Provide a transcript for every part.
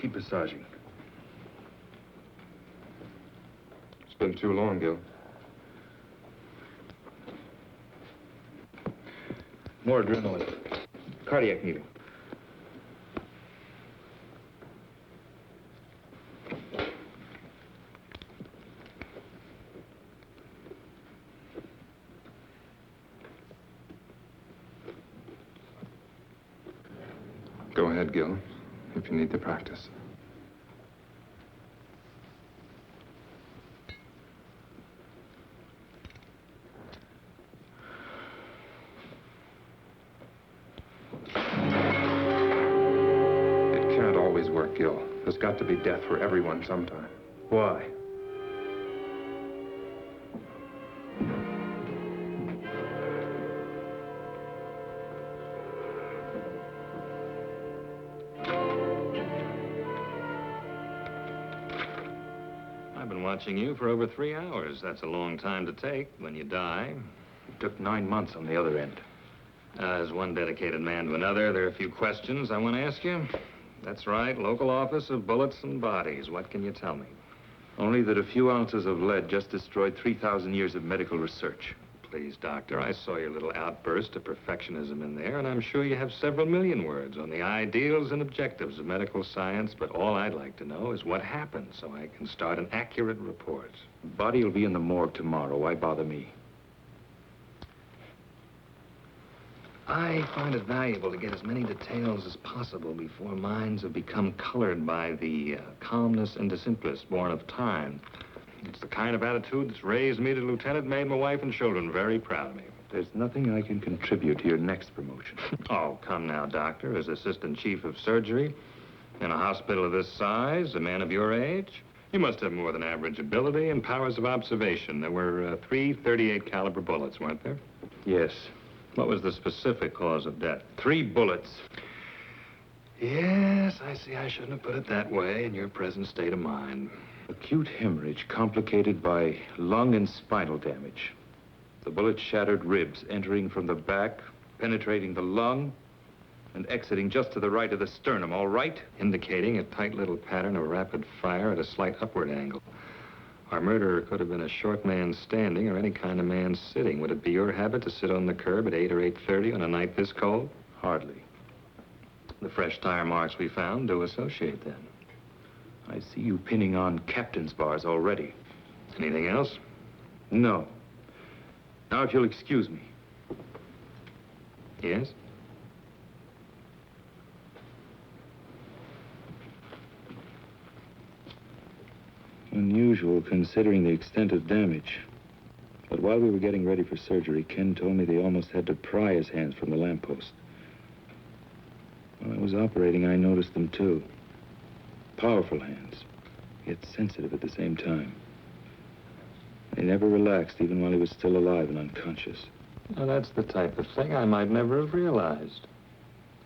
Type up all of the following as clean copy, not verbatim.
Keep massaging. It's been too long, Gil. More adrenaline. Cardiac needle. Go ahead, Gil, if you need the practice. It can't always work, Gil. There's got to be death for everyone sometime. Why? I've been watching you for over 3 hours. That's a long time to take when you die. It took 9 months on the other end. As one dedicated man to another, there are a few questions I want to ask you. That's right, local office of bullets and bodies. What can you tell me? Only that a few ounces of lead just destroyed 3,000 years of medical research. Please, Doctor, I saw your little outburst of perfectionism in there, and I'm sure you have several million words on the ideals and objectives of medical science, but all I'd like to know is what happened so I can start an accurate report. The body will be in the morgue tomorrow. Why bother me? I find it valuable to get as many details as possible before minds have become colored by the calmness and the simplest born of time. It's the kind of attitude that's raised me to lieutenant, made my wife and children very proud of me. There's nothing I can contribute to your next promotion. Oh, come now, Doctor. As assistant chief of surgery in a hospital of this size, a man of your age, you must have more than average ability and powers of observation. There were 3 .38 caliber bullets, weren't there? Yes. What was the specific cause of death? 3 bullets. Yes, I see. I shouldn't have put it that way in your present state of mind. Acute hemorrhage complicated by lung and spinal damage. The bullet shattered ribs, entering from the back, penetrating the lung, and exiting just to the right of the sternum, all right? Indicating a tight little pattern of rapid fire at a slight upward angle. Our murderer could have been a short man standing or any kind of man sitting. Would it be your habit to sit on the curb at 8 or 8:30 on a night this cold? Hardly. The fresh tire marks we found do associate then. I see you pinning on captain's bars already. Anything else? No. Now, if you'll excuse me. Yes? Unusual, considering the extent of damage. But while we were getting ready for surgery, Ken told me they almost had to pry his hands from the lamppost. While I was operating, I noticed them, too. Powerful hands, yet sensitive at the same time. They never relaxed, even while he was still alive and unconscious. Now, that's the type of thing I might never have realized.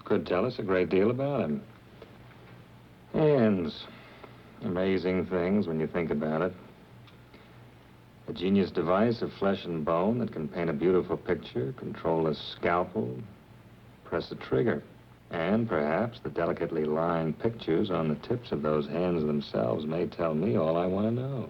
Could tell us a great deal about him. Hands. Amazing things when you think about it. A genius device of flesh and bone that can paint a beautiful picture, control a scalpel, press a trigger. And perhaps the delicately lined pictures on the tips of those hands themselves may tell me all I want to know.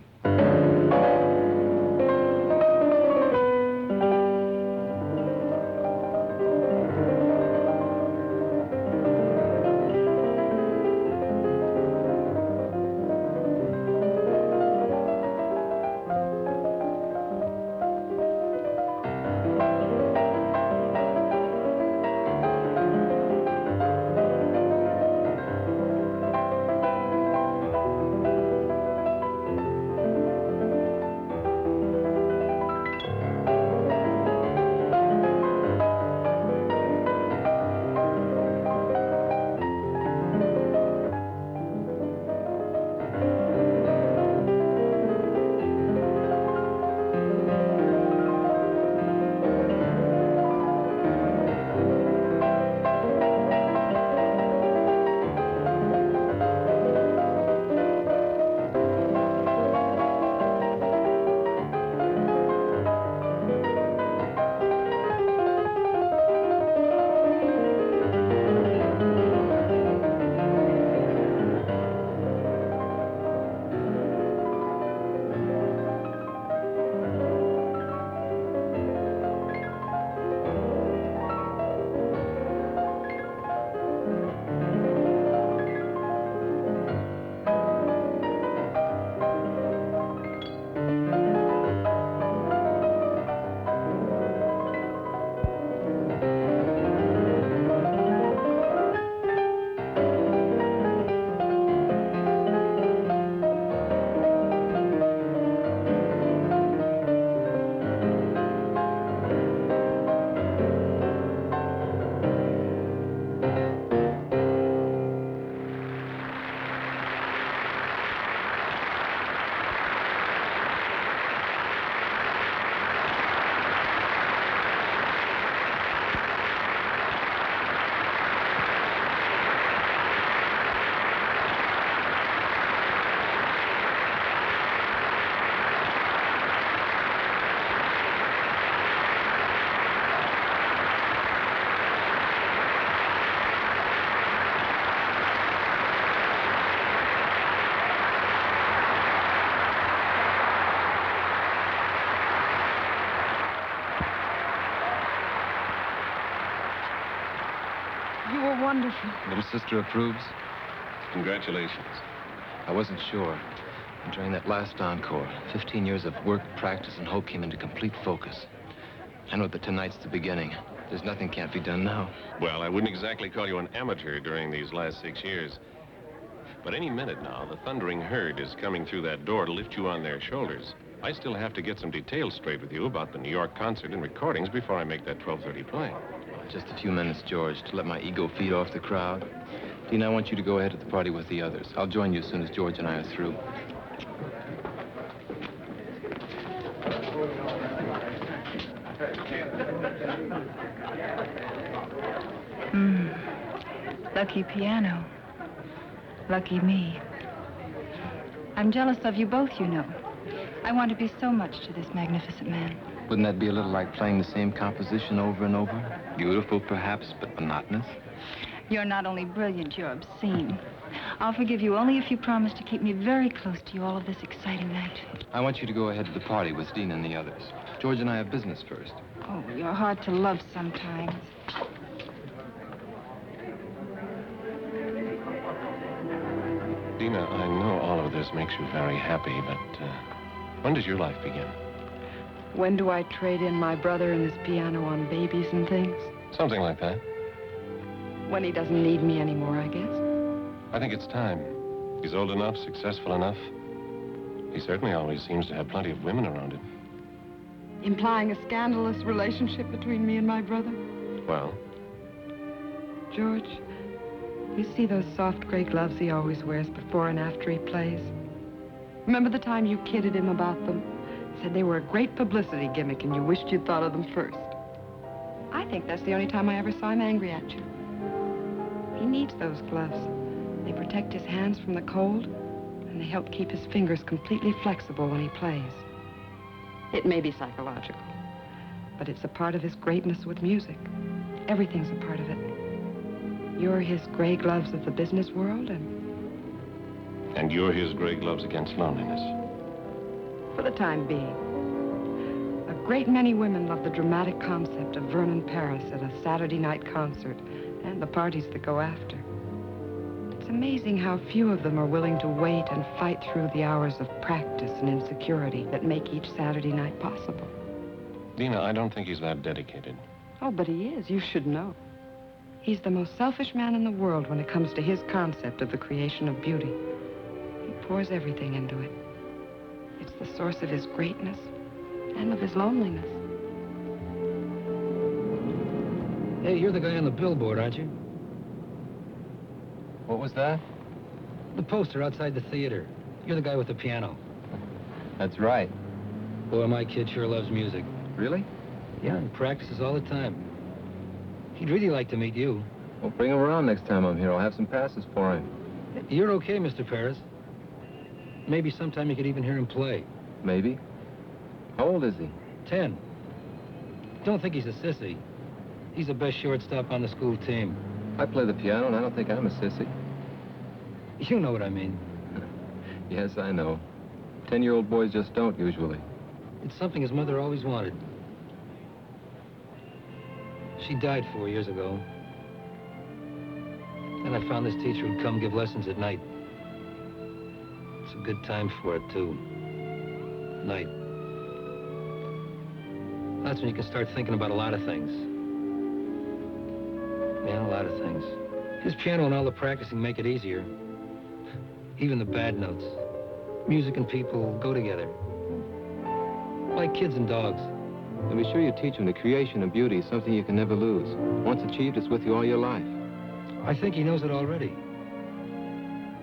You were wonderful. Little sister approves? Congratulations. I wasn't sure. During that last encore, 15 years of work, practice, and hope came into complete focus. I know that tonight's the beginning. There's nothing can't be done now. Well, I wouldn't exactly call you an amateur during these last 6 years. But any minute now, the thundering herd is coming through that door to lift you on their shoulders. I still have to get some details straight with you about the New York concert and recordings before I make that 12:30 play. Just a few minutes, George, to let my ego feed off the crowd. Dean, I want you to go ahead to the party with the others. I'll join you as soon as George and I are through. Lucky piano. Lucky me. I'm jealous of you both, you know. I want to be so much to this magnificent man. Wouldn't that be a little like playing the same composition over and over? Beautiful, perhaps, but monotonous? You're not only brilliant, you're obscene. I'll forgive you only if you promise to keep me very close to you all of this exciting night. I want you to go ahead to the party with Dean and the others. George and I have business first. Oh, you're hard to love sometimes. Dina, I know all of this makes you very happy, but when does your life begin? When do I trade in my brother and his piano on babies and things? Something like that. When he doesn't need me anymore, I guess. I think it's time. He's old enough, successful enough. He certainly always seems to have plenty of women around him. Implying a scandalous relationship between me and my brother? Well? George, you see those soft gray gloves he always wears before and after he plays? Remember the time you kidded him about them? Said they were a great publicity gimmick and you wished you'd thought of them first. I think that's the only time I ever saw him angry at you. He needs those gloves. They protect his hands from the cold, and they help keep his fingers completely flexible when he plays. It may be psychological, but it's a part of his greatness with music. Everything's a part of it. You're his gray gloves of the business world, And you're his gray gloves against loneliness. for the time being. A great many women love the dramatic concept of Vernon Paris at a Saturday night concert and the parties that go after. It's amazing how few of them are willing to wait and fight through the hours of practice and insecurity that make each Saturday night possible. Dina, I don't think he's that dedicated. Oh, but he is. You should know. He's the most selfish man in the world when it comes to his concept of the creation of beauty. He pours everything into it. It's the source of his greatness and of his loneliness. Hey, you're the guy on the billboard, aren't you? What was that? The poster outside the theater. You're the guy with the piano. That's right. Boy, my kid sure loves music. Really? Yeah, and practices all the time. He'd really like to meet you. Well, bring him around next time I'm here. I'll have some passes for him. You're okay, Mr. Paris. Maybe sometime you could even hear him play. Maybe. How old is he? 10. Don't think he's a sissy. He's the best shortstop on the school team. I play the piano, and I don't think I'm a sissy. You know what I mean. Yes, I know. 10-year-old boys just don't, usually. It's something his mother always wanted. She died 4 years ago. And I found this teacher who'd come give lessons at night. It's a good time for it, too. Night. That's when you can start thinking about a lot of things. Yeah, a lot of things. His piano and all the practicing make it easier. Even the bad notes. Music and people go together. Like kids and dogs. And be sure you teach him the creation of beauty is something you can never lose. Once achieved, it's with you all your life. I think he knows it already.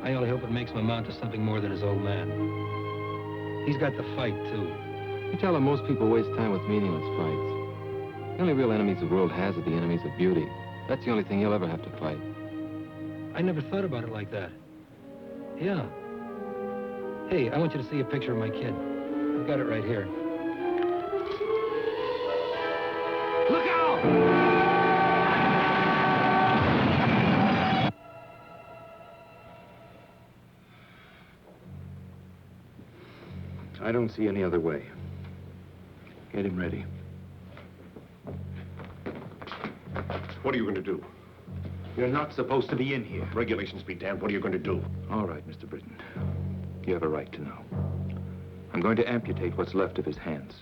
I only hope it makes him amount to something more than his old man. He's got the fight, too. You tell him most people waste time with meaningless fights. The only real enemies the world has are the enemies of beauty. That's the only thing he'll ever have to fight. I never thought about it like that. Yeah. Hey, I want you to see a picture of my kid. I've got it right here. Look out! I don't see any other way. Get him ready. What are you going to do? You're not supposed to be in here. Regulations be damned. What are you going to do? All right, Mr. Britton. You have a right to know. I'm going to amputate what's left of his hands.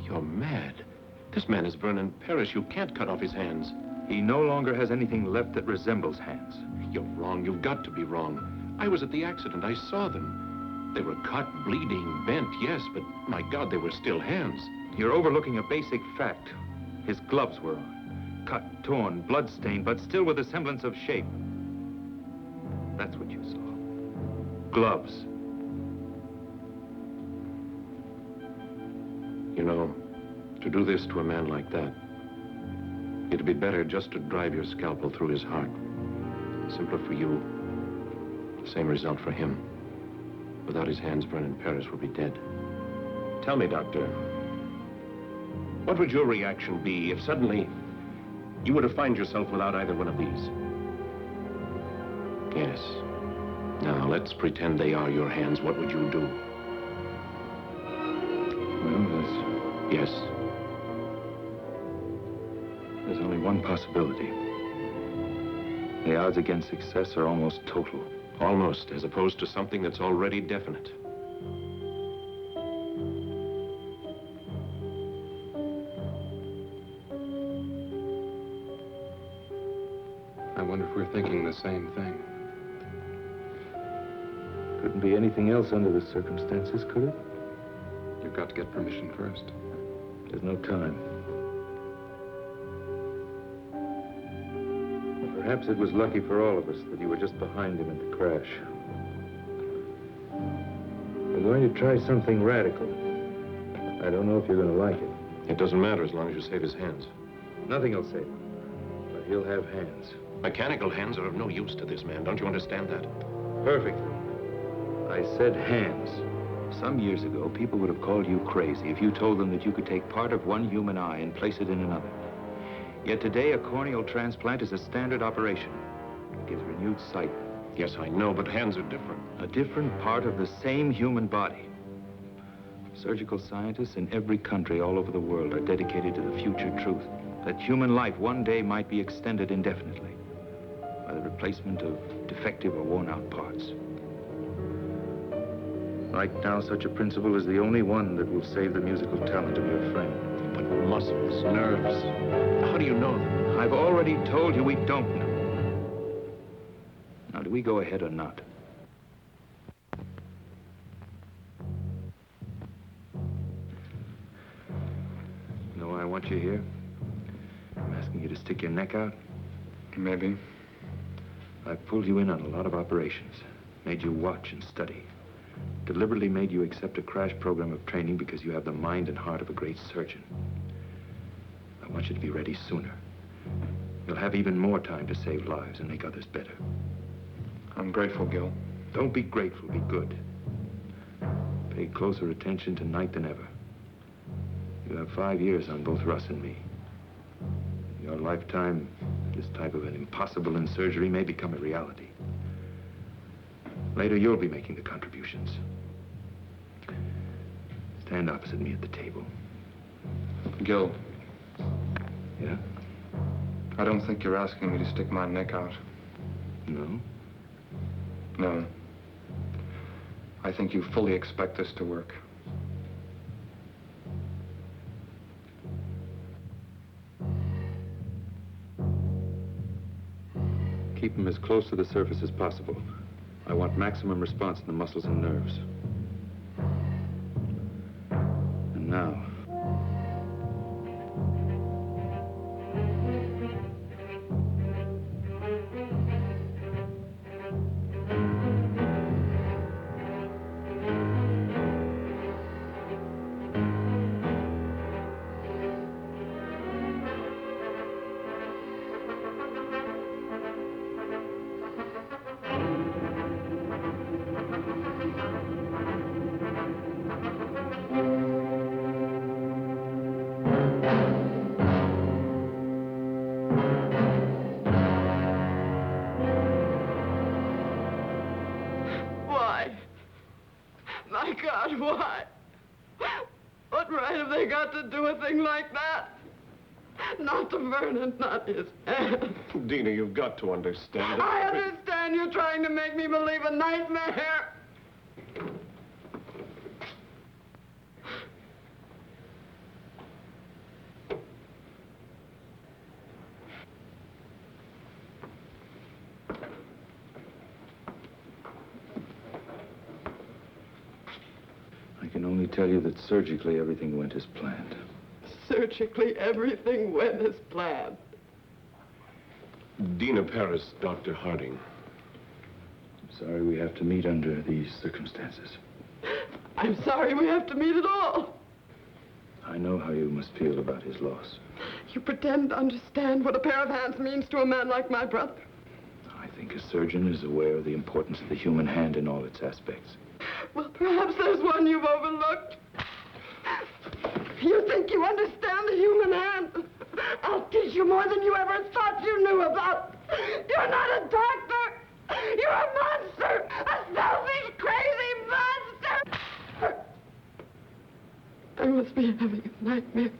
You're mad. This man is Vernon Paris. You can't cut off his hands. He no longer has anything left that resembles hands. You're wrong. You've got to be wrong. I was at the accident. I saw them. They were cut, bleeding, bent, yes, but my God, they were still hands. You're overlooking a basic fact. His gloves were on. Cut, torn, blood-stained, but still with a semblance of shape. That's what you saw. Gloves. You know, to do this to a man like that, It'd be better just to drive your scalpel through his heart. Simpler for you. Same result for him. Without his hands, Vernon Paris will be dead. Tell me, Doctor, what would your reaction be if suddenly you were to find yourself without either one of these? Yes. Now, let's pretend they are your hands. What would you do? Well, Yes. there's only one possibility. The odds against success are almost total. Almost, as opposed to something that's already definite. I wonder if we're thinking the same thing. Couldn't be anything else under the circumstances, could it? You've got to get permission first. There's no time. Perhaps it was lucky for all of us that you were just behind him in the crash. We're going to try something radical. I don't know if you're going to like it. It doesn't matter as long as you save his hands. Nothing will save him, but he'll have hands. Mechanical hands are of no use to this man. Don't you understand that? Perfectly. I said hands. Some years ago, people would have called you crazy if you told them that you could take part of one human eye and place it in another. Yet today, a corneal transplant is a standard operation. It gives renewed sight. Yes, I know, but hands are different. A different part of the same human body. Surgical scientists in every country all over the world are dedicated to the future truth that human life one day might be extended indefinitely by the replacement of defective or worn-out parts. Right now, such a principle is the only one that will save the musical talent of your friend. But muscles, nerves, how do you know them? I've already told you we don't know. Now, do we go ahead or not? You know why I want you here? I'm asking you to stick your neck out. Maybe. I've pulled you in on a lot of operations, made you watch and study. Deliberately made you accept a crash program of training because you have the mind and heart of a great surgeon. I want you to be ready sooner. You'll have even more time to save lives and make others better. I'm grateful, Gil. Don't be grateful, be good. Pay closer attention tonight than ever. You have 5 years on both Russ and me. In your lifetime, this type of an impossible in surgery may become a reality. Later, you'll be making the contributions. Stand opposite me at the table. Gil, Yeah? I don't think you're asking me to stick my neck out. No? No. I think you fully expect this to work. Keep them as close to the surface as possible. I want maximum response in the muscles and nerves. And now... My God, why? What right have they got to do a thing like that? Not to Vernon, not his hand. Dina, you've got to understand. I understand you're trying to make me believe a nightmare. I can only tell you that surgically everything went as planned. Surgically, everything went as planned. Dina Paris, Dr. Harding. Sorry we have to meet under these circumstances. I'm sorry we have to meet at all. I know how you must feel about his loss. You pretend to understand what a pair of hands means to a man like my brother. I think a surgeon is aware of the importance of the human hand in all its aspects. Well, perhaps there's one you've overlooked. You think you understand the human hand? I'll teach you more than you ever thought you knew about. You're not a doctor. You're a monster. A selfish, crazy monster. I must be having a nightmare.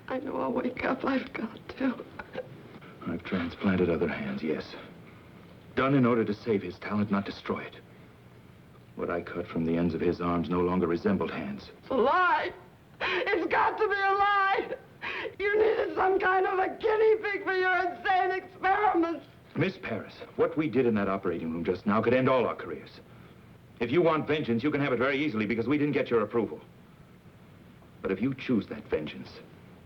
I know I'll wake up. I've got to. I've transplanted other hands, yes. Done in order to save his talent, not destroy it. What I cut from the ends of his arms no longer resembled hands. It's a lie. It's got to be a lie. You needed some kind of a guinea pig for your insane experiments. Miss Paris, what we did in that operating room just now could end all our careers. If you want vengeance, you can have it very easily because we didn't get your approval. But if you choose that vengeance,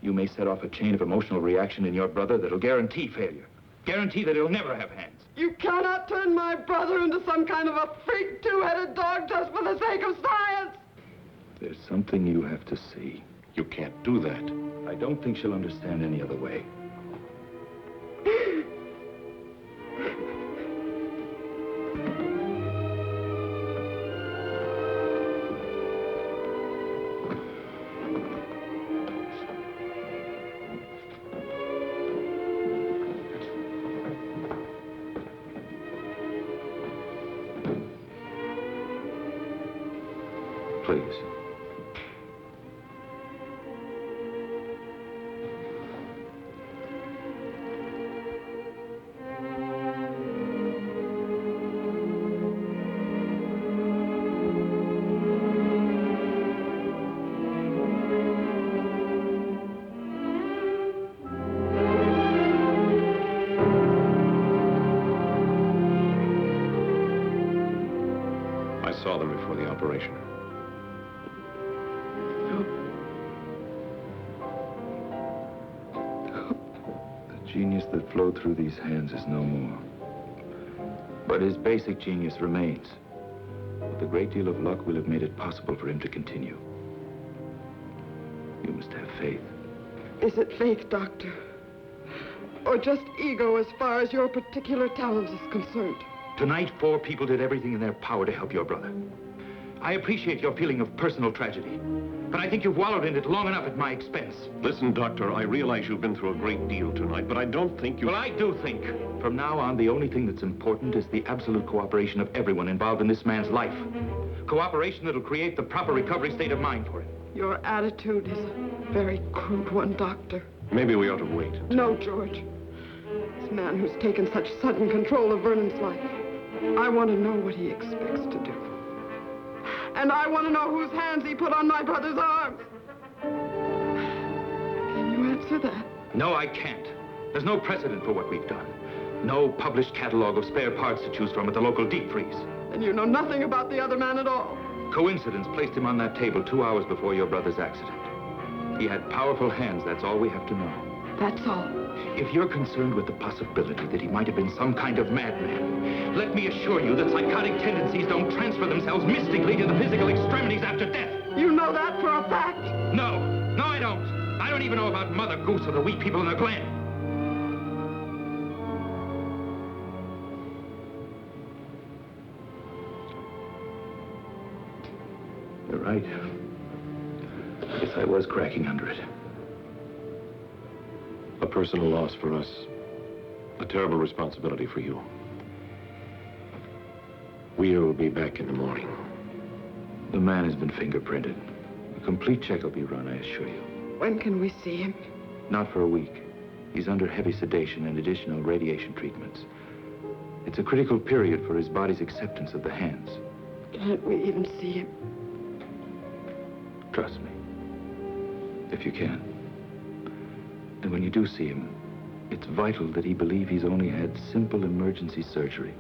you may set off a chain of emotional reaction in your brother that'll guarantee failure. Guarantee that he'll never have hands. You cannot turn my brother into some kind of a freak two-headed dog just for the sake of science. There's something you have to see. You can't do that. I don't think she'll understand any other way. Please. I saw them before the operation. The genius that flowed through these hands is no more. But his basic genius remains. With a great deal of luck, we'll have made it possible for him to continue. You must have faith. Is it faith, Doctor? Or just ego as far as your particular talent is concerned? Tonight, 4 people did everything in their power to help your brother. I appreciate your feeling of personal tragedy, but I think you've wallowed in it long enough at my expense. Listen, Doctor, I realize you've been through a great deal tonight, but I don't think you... Well, I do think. From now on, the only thing that's important is the absolute cooperation of everyone involved in this man's life. Cooperation that'll create the proper recovery state of mind for him. Your attitude is a very crude one, Doctor. Maybe we ought to wait. No, George. This man who's taken such sudden control of Vernon's life, I want to know what he expects to do. And I want to know whose hands he put on my brother's arms. Can you answer that? No, I can't. There's no precedent for what we've done. No published catalog of spare parts to choose from at the local deep freeze. And you know nothing about the other man at all. Coincidence placed him on that table 2 hours before your brother's accident. He had powerful hands, that's all we have to know. That's all. If you're concerned with the possibility that he might have been some kind of madman, let me assure you that psychotic tendencies don't transfer themselves mystically to the physical extremities after death. You know that for a fact? No, I don't. I don't even know about Mother Goose or the wee people in the Glen. You're right. I guess I was cracking under it. A personal loss for us. A terrible responsibility for you. We'll be back in the morning. The man has been fingerprinted. A complete check will be run, I assure you. When can we see him? Not for a week. He's under heavy sedation and additional radiation treatments. It's a critical period for his body's acceptance of the hands. Can't we even see him? Trust me. If you can. And when you do see him, it's vital that he believe he's only had simple emergency surgery.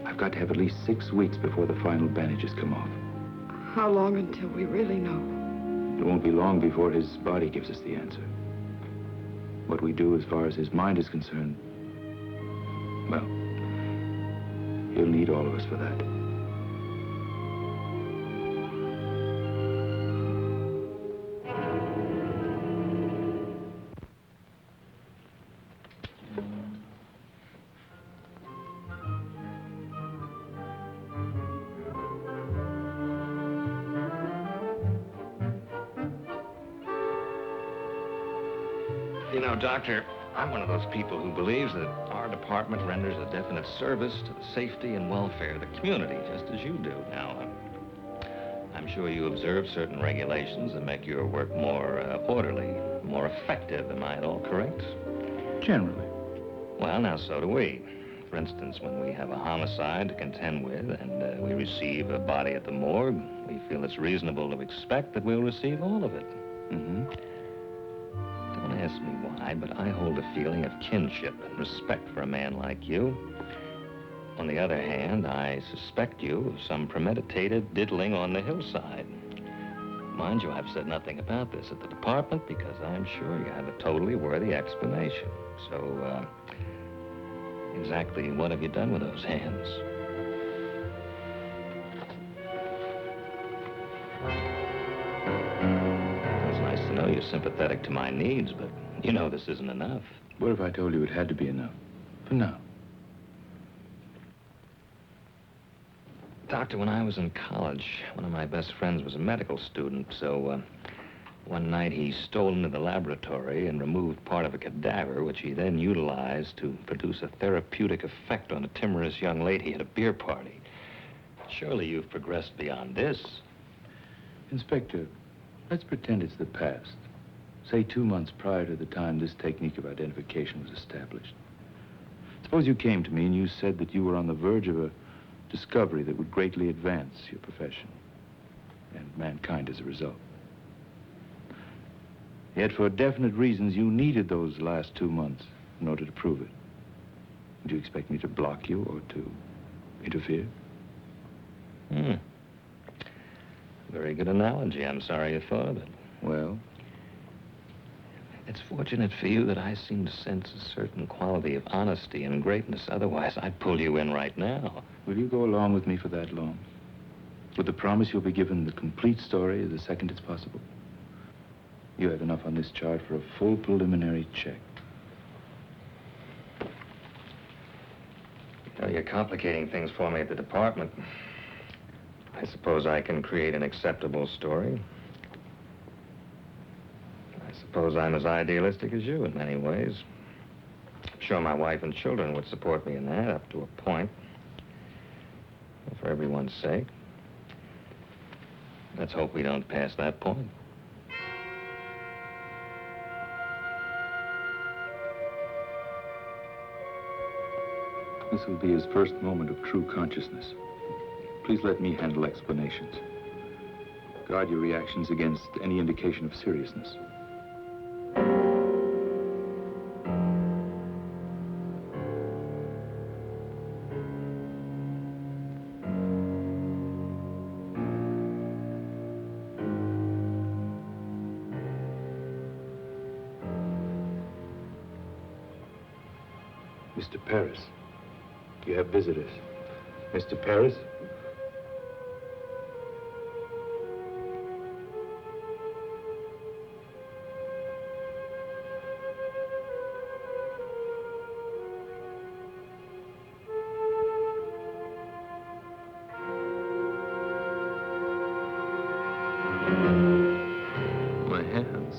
I've got to have at least 6 weeks before the final bandages come off. How long until we really know? It won't be long before his body gives us the answer. What we do as far as his mind is concerned, well, he'll need all of us for that. know, Doctor, I'm one of those people who believes that our department renders a definite service to the safety and welfare of the community, just as you do. Now, I'm sure you observe certain regulations that make your work more orderly, more effective. Am I at all correct? Generally. Well, now, so do we. For instance, when we have a homicide to contend with and we receive a body at the morgue, we feel it's reasonable to expect that we'll receive all of it. Mm-hmm. Don't ask me why, but I hold a feeling of kinship and respect for a man like you. On the other hand, I suspect you of some premeditated diddling on the hillside. Mind you, I've said nothing about this at the department because I'm sure you have a totally worthy explanation. So, exactly what have you done with those hands? It's nice to know you're sympathetic to my needs, but you know this isn't enough. What if I told you it had to be enough? For now. Doctor, when I was in college, one of my best friends was a medical student, so one night he stole into the laboratory and removed part of a cadaver, which he then utilized to produce a therapeutic effect on a timorous young lady at a beer party. Surely you've progressed beyond this. Inspector, let's pretend it's the past. Say 2 months prior to the time this technique of identification was established. Suppose you came to me and you said that you were on the verge of a discovery that would greatly advance your profession and mankind as a result. Yet for definite reasons, you needed those last 2 months in order to prove it. Would you expect me to block you or to interfere? Very good analogy. I'm sorry you thought of it. Well? It's fortunate for you that I seem to sense a certain quality of honesty and greatness. Otherwise, I'd pull you in right now. Will you go along with me for that long? With the promise you'll be given the complete story the second it's possible? You have enough on this chart for a full preliminary check. You know, you're complicating things for me at the department. I suppose I can create an acceptable story. I suppose I'm as idealistic as you in many ways. I'm sure my wife and children would support me in that up to a point. For everyone's sake. Let's hope we don't pass that point. This will be his first moment of true consciousness. Please let me handle explanations. Guard your reactions against any indication of seriousness. Mr. Paris, you have visitors. Mr. Paris? My hands.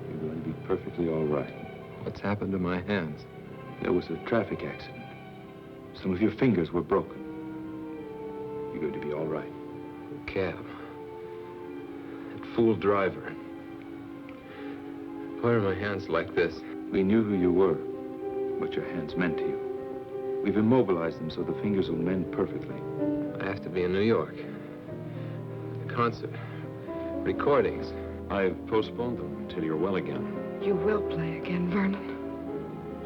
You're going to be perfectly all right. What's happened to my hands? There was a traffic accident. Some of your fingers were broken. You're going to be all right. Cab. That fool driver. Why are my hands like this? We knew who you were, what your hands meant to you. We've immobilized them so the fingers will mend perfectly. I have to be in New York. A concert. Recordings. I've postponed them until you're well again. You will play again, Vernon.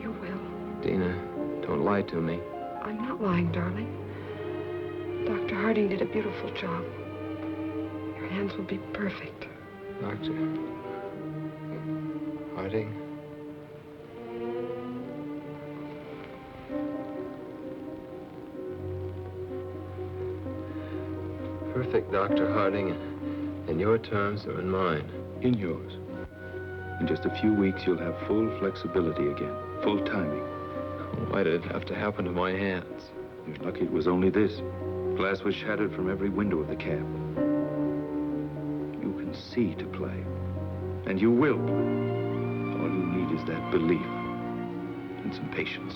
You will. Dina, don't lie to me. I'm not lying, darling. Dr. Harding did a beautiful job. Your hands will be perfect. Doctor. Harding. Perfect, Dr. Harding, and your terms are in mine. In yours. In just a few weeks, you'll have full flexibility again, full timing. Why did it have to happen to my hands? You're lucky it was only this. Glass was shattered from every window of the cab. You can see to play. And you will play. All you need need is that belief and some patience.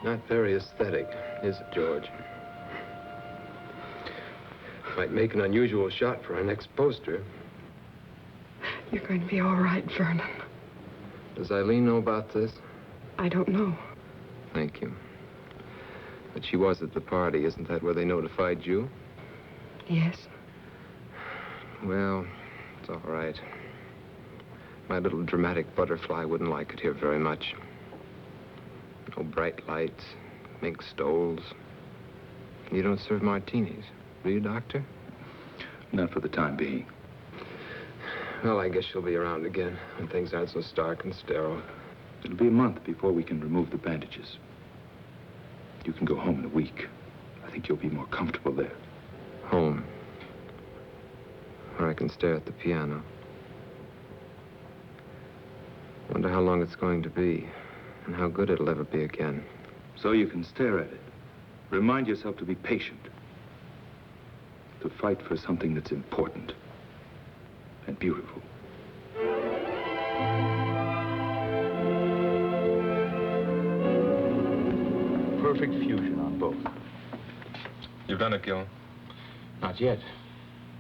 Not very aesthetic, is it, George? Might make an unusual shot for our next poster. You're going to be all right, Vernon. Does Eileen know about this? I don't know. Thank you. But she was at the party. Isn't that where they notified you? Yes. Well, it's all right. My little dramatic butterfly wouldn't like it here very much. No bright lights, mink stoles. You don't serve martinis, do you, Doctor? Not for the time being. Well, I guess she'll be around again when things aren't so stark and sterile. It'll be a month before we can remove the bandages. You can go home in a week. I think you'll be more comfortable there. Home. Where I can stare at the piano. Wonder how long it's going to be, and how good it'll ever be again. So you can stare at it. Remind yourself to be patient. To fight for something that's important and beautiful. Perfect fusion on both. You've done it, Gil. Not yet.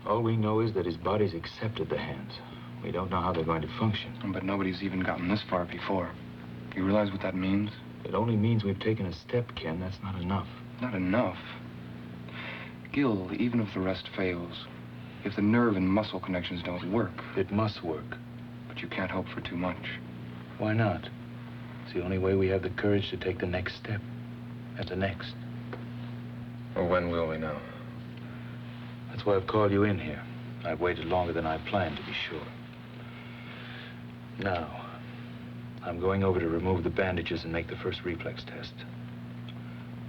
All we know is that his body's accepted the hands. We don't know how they're going to function. But nobody's even gotten this far before. You realize what that means? It only means we've taken a step, Ken. That's not enough. Not enough. Gil, even if the rest fails, if the nerve and muscle connections don't work... It must work. But you can't hope for too much. Why not? It's the only way we have the courage to take the next step. And the next. Well, when will we know? That's why I've called you in here. I've waited longer than I planned, to be sure. Now, I'm going over to remove the bandages and make the first reflex test.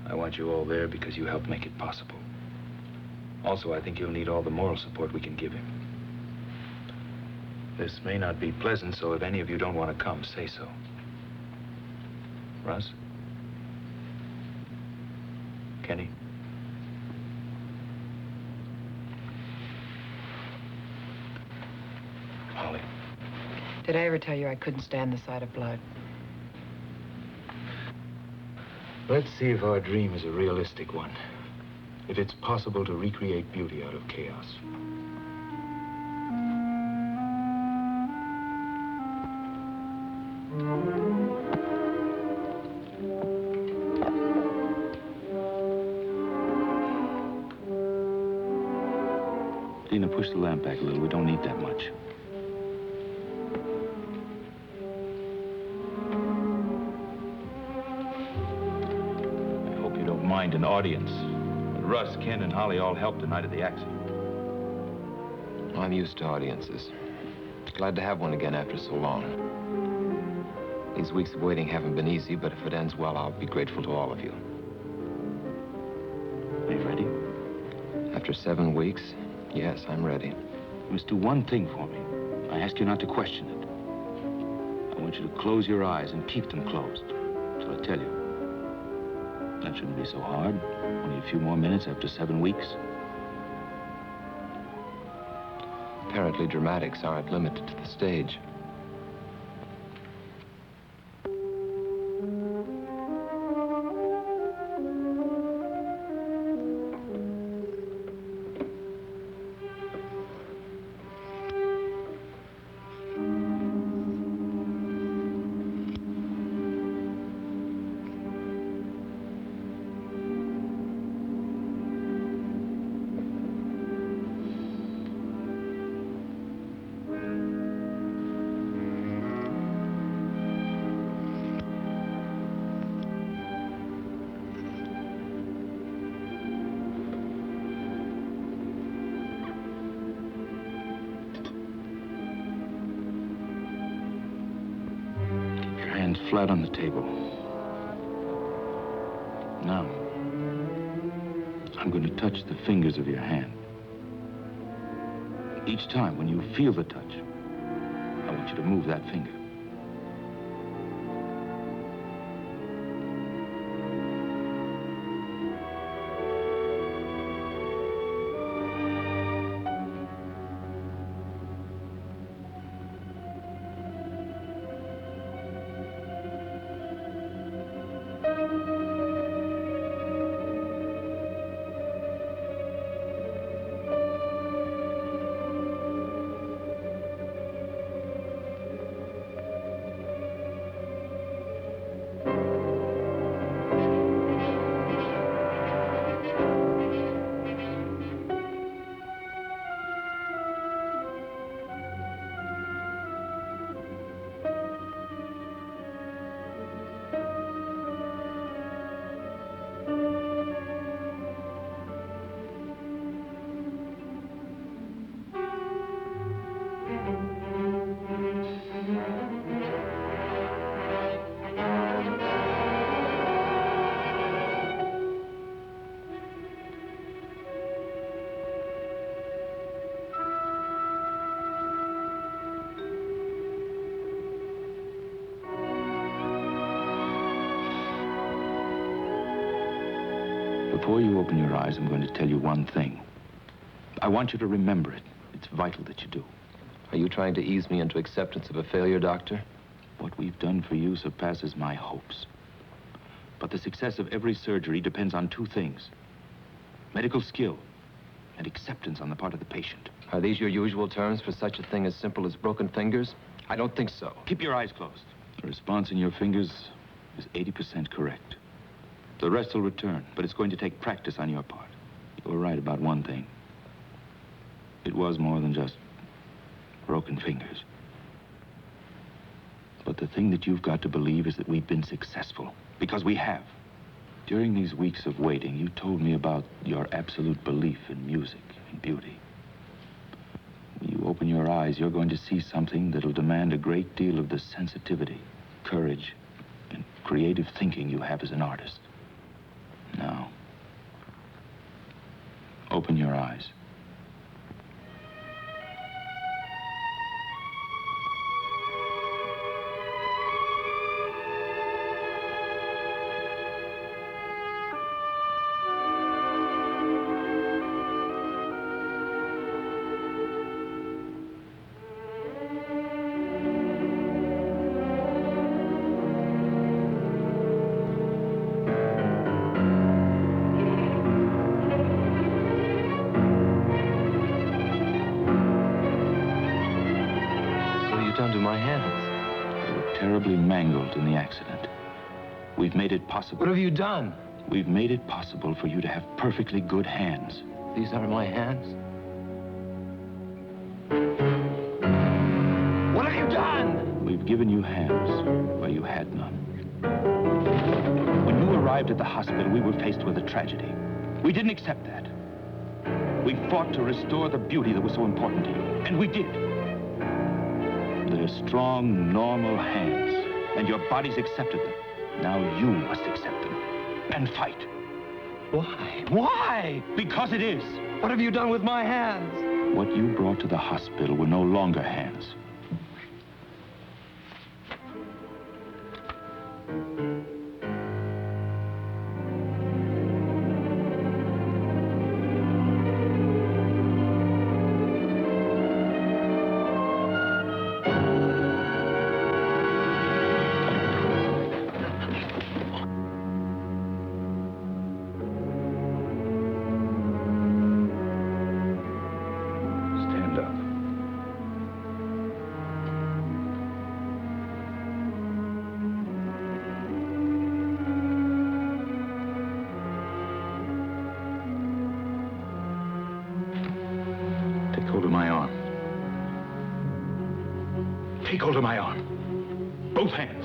I want you all there because you helped make it possible. Also, I think you'll need all the moral support we can give him. This may not be pleasant, so if any of you don't want to come, say so. Russ? Kenny? Holly? Did I ever tell you I couldn't stand the sight of blood? Let's see if our dream is a realistic one. If it's possible to recreate beauty out of chaos. Dina, push the lamp back a little. We don't need that much. I hope you don't mind an audience. But Russ, Ken, and Holly all helped the night of the accident. I'm used to audiences. Glad to have one again after so long. These weeks of waiting haven't been easy, but if it ends well, I'll be grateful to all of you. Are you ready? After 7 weeks, yes, I'm ready. You must do one thing for me. I ask you not to question it. I want you to close your eyes and keep them closed till I tell you. That shouldn't be so hard. Only a few more minutes after 7 weeks. Apparently, dramatics aren't limited to the stage. Flat on the table. Now, I'm going to touch the fingers of your hand. Each time when you feel the touch, I want you to move that finger. Before you open your eyes, I'm going to tell you one thing. I want you to remember it. It's vital that you do. Are you trying to ease me into acceptance of a failure, Doctor? What we've done for you surpasses my hopes. But the success of every surgery depends on two things: medical skill and acceptance on the part of the patient. Are these your usual terms for such a thing as simple as broken fingers? I don't think so. Keep your eyes closed. The response in your fingers is 80% correct. The rest will return, but it's going to take practice on your part. You were right about one thing. It was more than just broken fingers. But the thing that you've got to believe is that we've been successful, because we have. During these weeks of waiting, you told me about your absolute belief in music and beauty. When you open your eyes, you're going to see something that'll demand a great deal of the sensitivity, courage, and creative thinking you have as an artist. Now, open your eyes. Mangled in the accident. We've made it possible. What have you done? We've made it possible for you to have perfectly good hands. These are my hands? What have you done? We've given you hands where you had none. When you arrived at the hospital, we were faced with a tragedy. We didn't accept that. We fought to restore the beauty that was so important to you, and we did. They're strong, normal hands, and your body's accepted them. Now you must accept them and fight. Why? Why? Because it is. What have you done with my hands? What you brought to the hospital were no longer hands. Take hold of my arm. Both hands.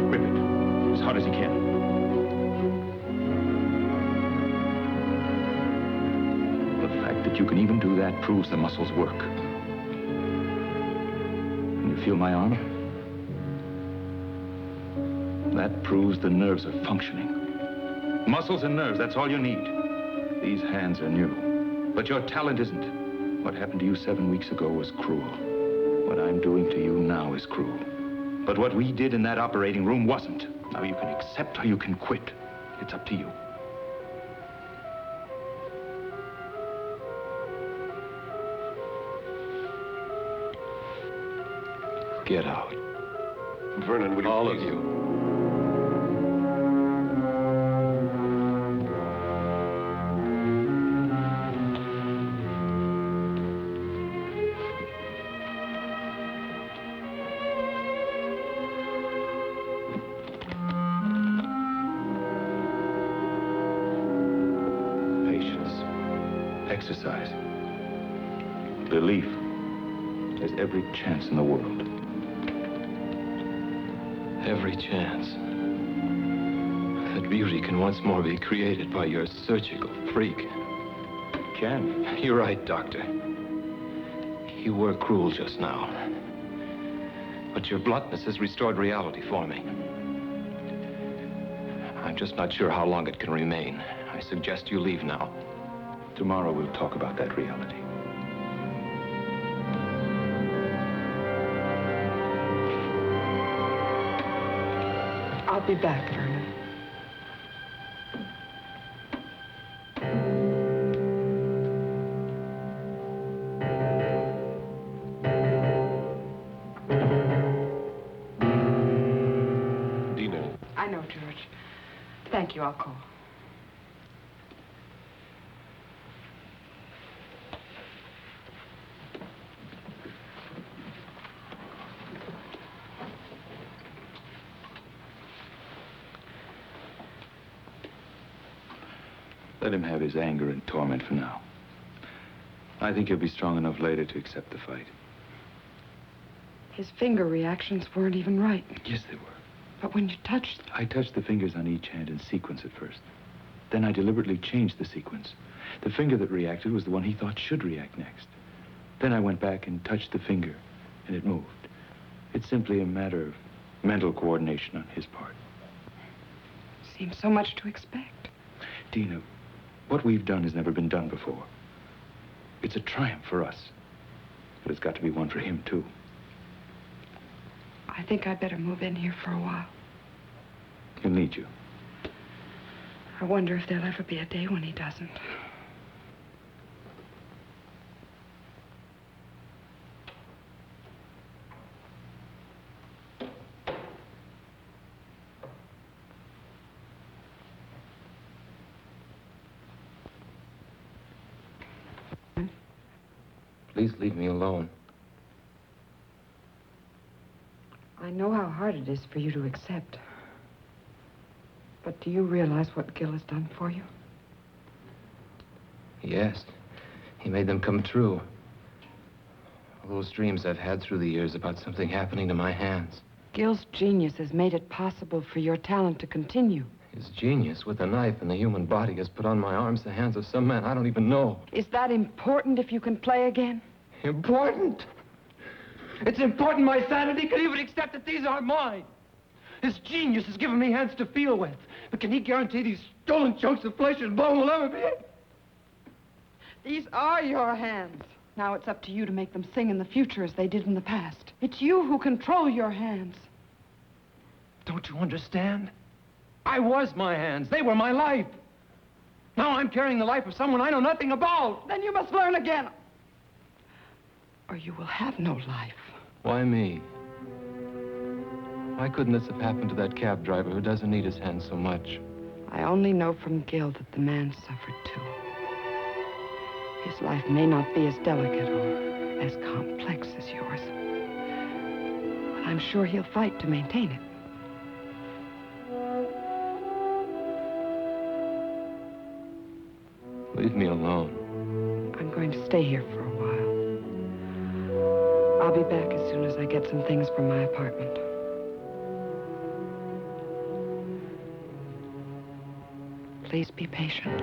Grip it as hard as you can. The fact that you can even do that proves the muscles work. Can you feel my arm? That proves the nerves are functioning. Muscles and nerves, that's all you need. These hands are new. But your talent isn't. What happened to you 7 weeks ago was cruel. What I'm doing to you now is cruel. But what we did in that operating room wasn't. Now you can accept or you can quit. It's up to you. Get out. Vernon, would you all please? Of you. Exercise. Belief. There's every chance in the world. Every chance that beauty can once more be created by your surgical freak. Can. You're right, Doctor. You were cruel just now. But your bluntness has restored reality for me. I'm just not sure how long it can remain. I suggest you leave now. Tomorrow we'll talk about that reality. I'll be back, Vernon. Dina. I know, George. Thank you. I'll call. Let him have his anger and torment for now. I think he'll be strong enough later to accept the fight. His finger reactions weren't even right. Yes, they were. But when you touched... I touched the fingers on each hand in sequence at first. Then I deliberately changed the sequence. The finger that reacted was the one he thought should react next. Then I went back and touched the finger, and it moved. It's simply a matter of mental coordination on his part. Seems so much to expect. Dina, what we've done has never been done before. It's a triumph for us. But it's got to be one for him, too. I think I'd better move in here for a while. He'll need you. I wonder if there'll ever be a day when he doesn't. Please leave me alone. I know how hard it is for you to accept. But do you realize what Gil has done for you? Yes. He made them come true. All those dreams I've had through the years about something happening to my hands. Gil's genius has made it possible for your talent to continue. His genius with a knife in the human body has put on my arms the hands of some man I don't even know. Is that important if you can play again? Important? It's important my sanity could even accept that these aren't mine. His genius has given me hands to feel with. But can he guarantee these stolen chunks of flesh and bone will ever be? These are your hands. Now it's up to you to make them sing in the future as they did in the past. It's you who control your hands. Don't you understand? I was my hands. They were my life. Now I'm carrying the life of someone I know nothing about. Then you must learn again. Or you will have no life. Why me? Why couldn't this have happened to that cab driver who doesn't need his hands so much? I only know from Gil that the man suffered too. His life may not be as delicate or as complex as yours. But I'm sure he'll fight to maintain it. Leave me alone. I'm going to stay here for a while. I'll be back as soon as I get some things from my apartment. Please be patient.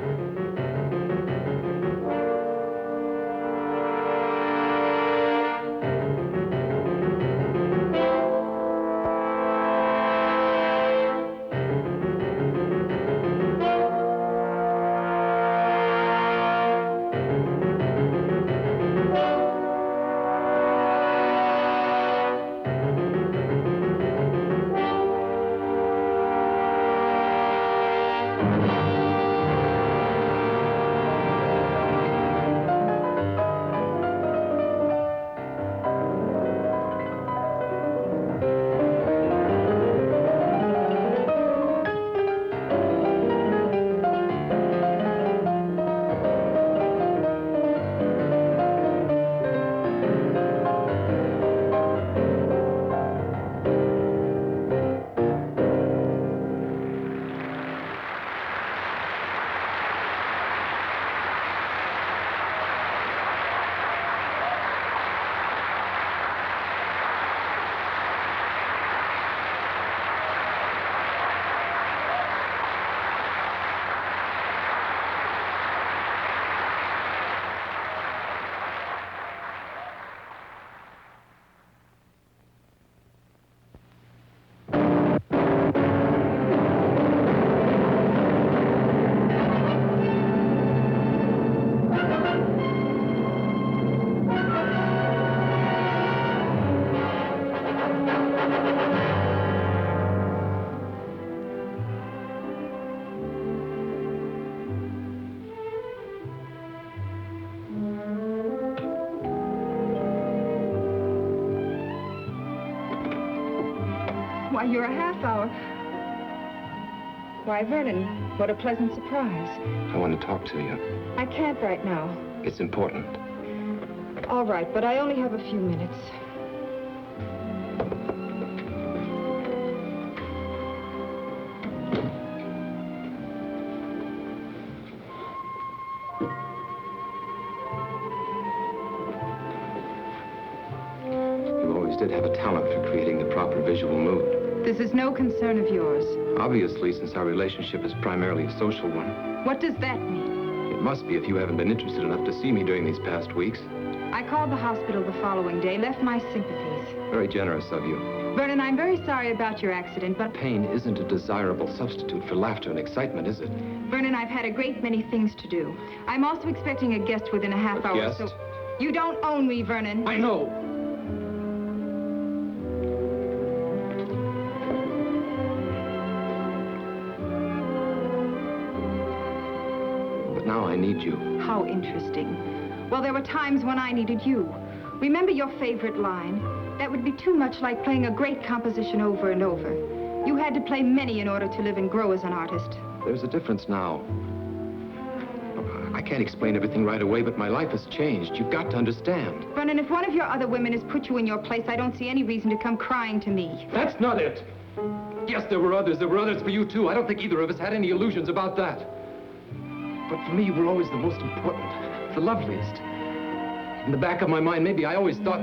Why, you're a half hour. Why, Vernon, what a pleasant surprise. I want to talk to you. I can't right now. It's important. All right, but I only have a few minutes. You always did have a talent for creating the proper visual mood. This is no concern of yours. Obviously, since our relationship is primarily a social one. What does that mean? It must be if you haven't been interested enough to see me during these past weeks. I called the hospital the following day, left my sympathies. Very generous of you. Vernon, I'm very sorry about your accident, but... Pain isn't a desirable substitute for laughter and excitement, is it? Vernon, I've had a great many things to do. I'm also expecting a guest within a half hour, guest? so... You don't own me, Vernon. I know. But now I need you. How interesting. Well, there were times when I needed you. Remember your favorite line? That would be too much like playing a great composition over and over. You had to play many in order to live and grow as an artist. There's a difference now. I can't explain everything right away, but my life has changed. You've got to understand. Vernon, if one of your other women has put you in your place, I don't see any reason to come crying to me. That's not it. Yes, there were others. There were others for you, too. I don't think either of us had any illusions about that. But for me, you were always the most important, the loveliest. In the back of my mind, maybe I always thought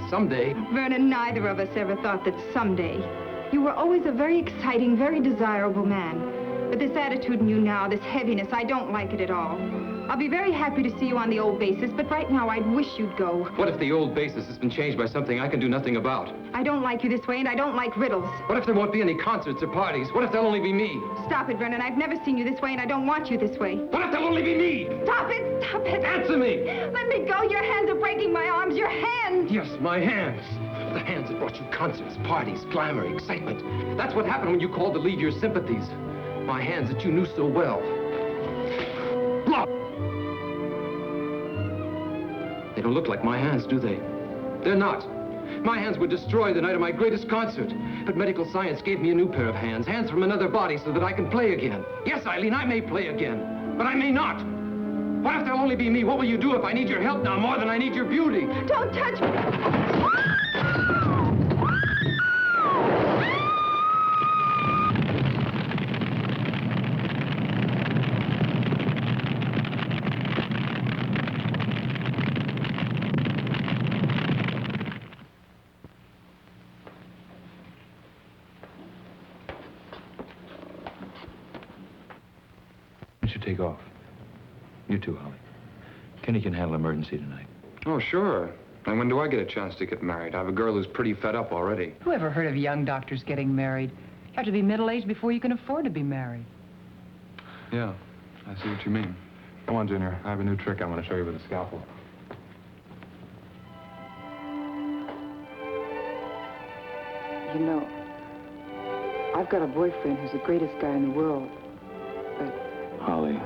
someday... Vernon, neither of us ever thought that someday. You were always a very exciting, very desirable man. But this attitude in you now, this heaviness, I don't like it at all. I'll be very happy to see you on the old basis, but right now I'd wish you'd go. What if the old basis has been changed by something I can do nothing about? I don't like you this way, and I don't like riddles. What if there won't be any concerts or parties? What if there'll only be me? Stop it, Vernon. I've never seen you this way, and I don't want you this way. What if there'll only be me? Stop it! Stop it! Answer me! Let me go! Your hands are breaking my arms! Your hands! Yes, my hands. The hands that brought you concerts, parties, glamour, excitement. That's what happened when you called to leave your sympathies. My hands that you knew so well. Look! They don't look like my hands, do they? They're not. My hands were destroyed the night of my greatest concert. But medical science gave me a new pair of hands. Hands from another body so that I can play again. Yes, Eileen, I may play again. But I may not. What if there'll only be me? What will you do if I need your help now more than I need your beauty? Don't touch me! Take off. You too, Holly. Kenny can handle emergency tonight. Oh, sure. And when do I get a chance to get married? I have a girl who's pretty fed up already. Who ever heard of young doctors getting married? You have to be middle-aged before you can afford to be married. Yeah, I see what you mean. Come on, Junior. I have a new trick I want to show you with a scalpel. You know, I've got a boyfriend who's the greatest guy in the world. Holly,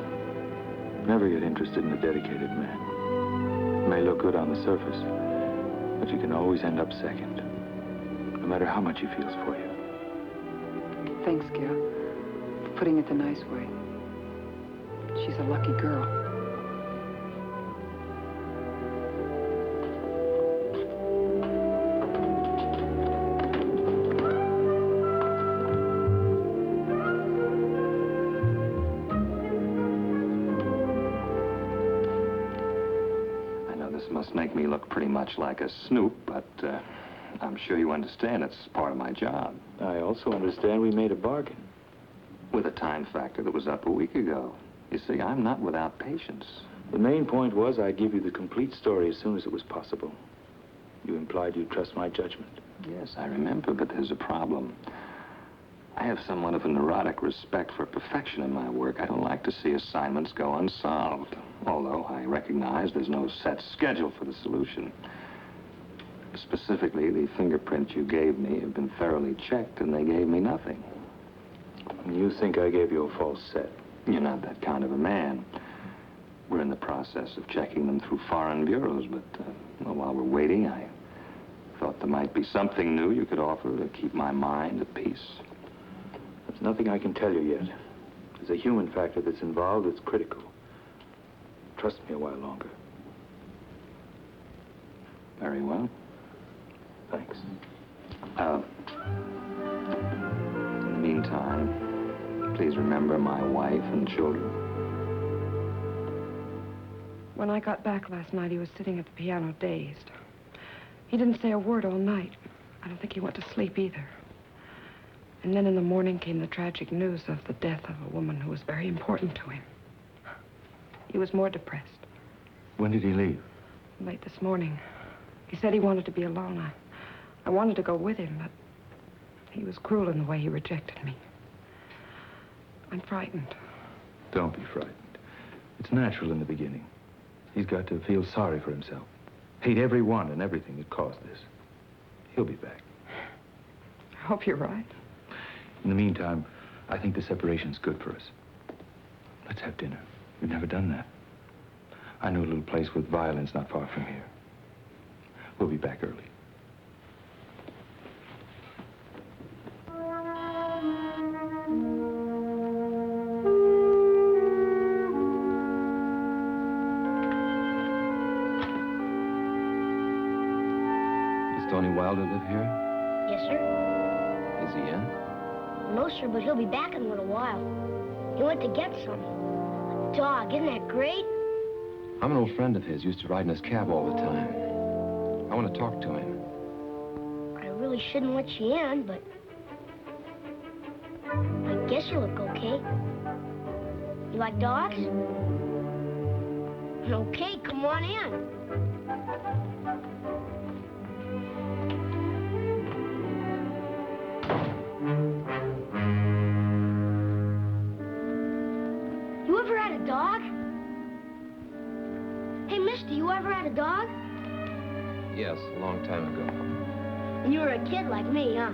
never get interested in a dedicated man. It may look good on the surface, but you can always end up second, no matter how much he feels for you. Thanks, Gil, for putting it the nice way. She's a lucky girl. Must make me look pretty much like a snoop, but I'm sure you understand it's part of my job. I also understand we made a bargain. With a time factor that was up a week ago. You see, I'm not without patience. The main point was I'd give you the complete story as soon as it was possible. You implied you'd trust my judgment. Yes, I remember, but there's a problem. I have somewhat of a neurotic respect for perfection in my work. I don't like to see assignments go unsolved, although I recognize there's no set schedule for the solution. Specifically, the fingerprints you gave me have been thoroughly checked, and they gave me nothing. You think I gave you a false set? You're not that kind of a man. We're in the process of checking them through foreign bureaus, but well, while we're waiting, I thought there might be something new you could offer to keep my mind at peace. There's nothing I can tell you yet. There's a human factor that's involved that's critical. Trust me a while longer. Very well. Thanks. In the meantime, please remember my wife and children. When I got back last night, he was sitting at the piano dazed. He didn't say a word all night. I don't think he went to sleep either. And then in the morning came the tragic news of the death of a woman who was very important to him. He was more depressed. When did he leave? Late this morning. He said he wanted to be alone. I wanted to go with him, but he was cruel in the way he rejected me. I'm frightened. Don't be frightened. It's natural in the beginning. He's got to feel sorry for himself. Hate everyone and everything that caused this. He'll be back. I hope you're right. In the meantime, I think the separation's good for us. Let's have dinner. We've never done that. I know a little place with violins not far from here. We'll be back early. Does Tony Wilder live here? Yes, sir. Is he in? No, sir, but he'll be back in a little while. He went to get some. A dog, isn't that great? I'm an old friend of his. Used to ride in his cab all the time. I want to talk to him. I really shouldn't let you in, but I guess you look okay. You like dogs? Okay, come on in. You ever had a dog? Hey, mister, you ever had a dog? Yes, a long time ago. When you were a kid like me, huh?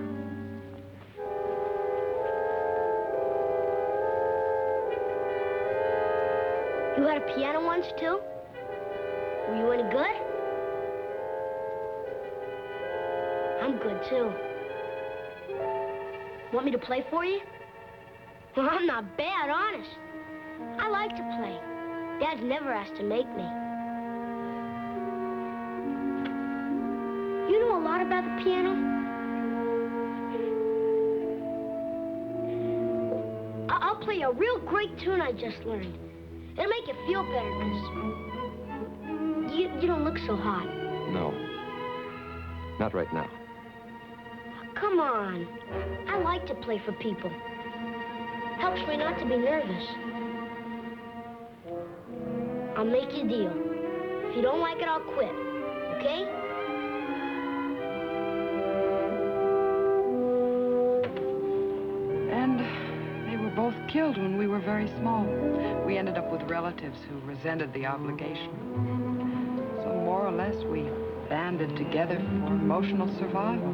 You had a piano once, too? Were you any good? I'm good, too. Want me to play for you? Well, I'm not bad, honest. I like to play. Dad's never asked to make me. You know a lot about the piano? I'll play a real great tune I just learned. It'll make you feel better, because you don't look so hot. No. Not right now. Come on. I like to play for people. Helps me not to be nervous. I'll make you a deal. If you don't like it, I'll quit. Okay? And they were both killed when we were very small. We ended up with relatives who resented the obligation. So more or less, we banded together for emotional survival.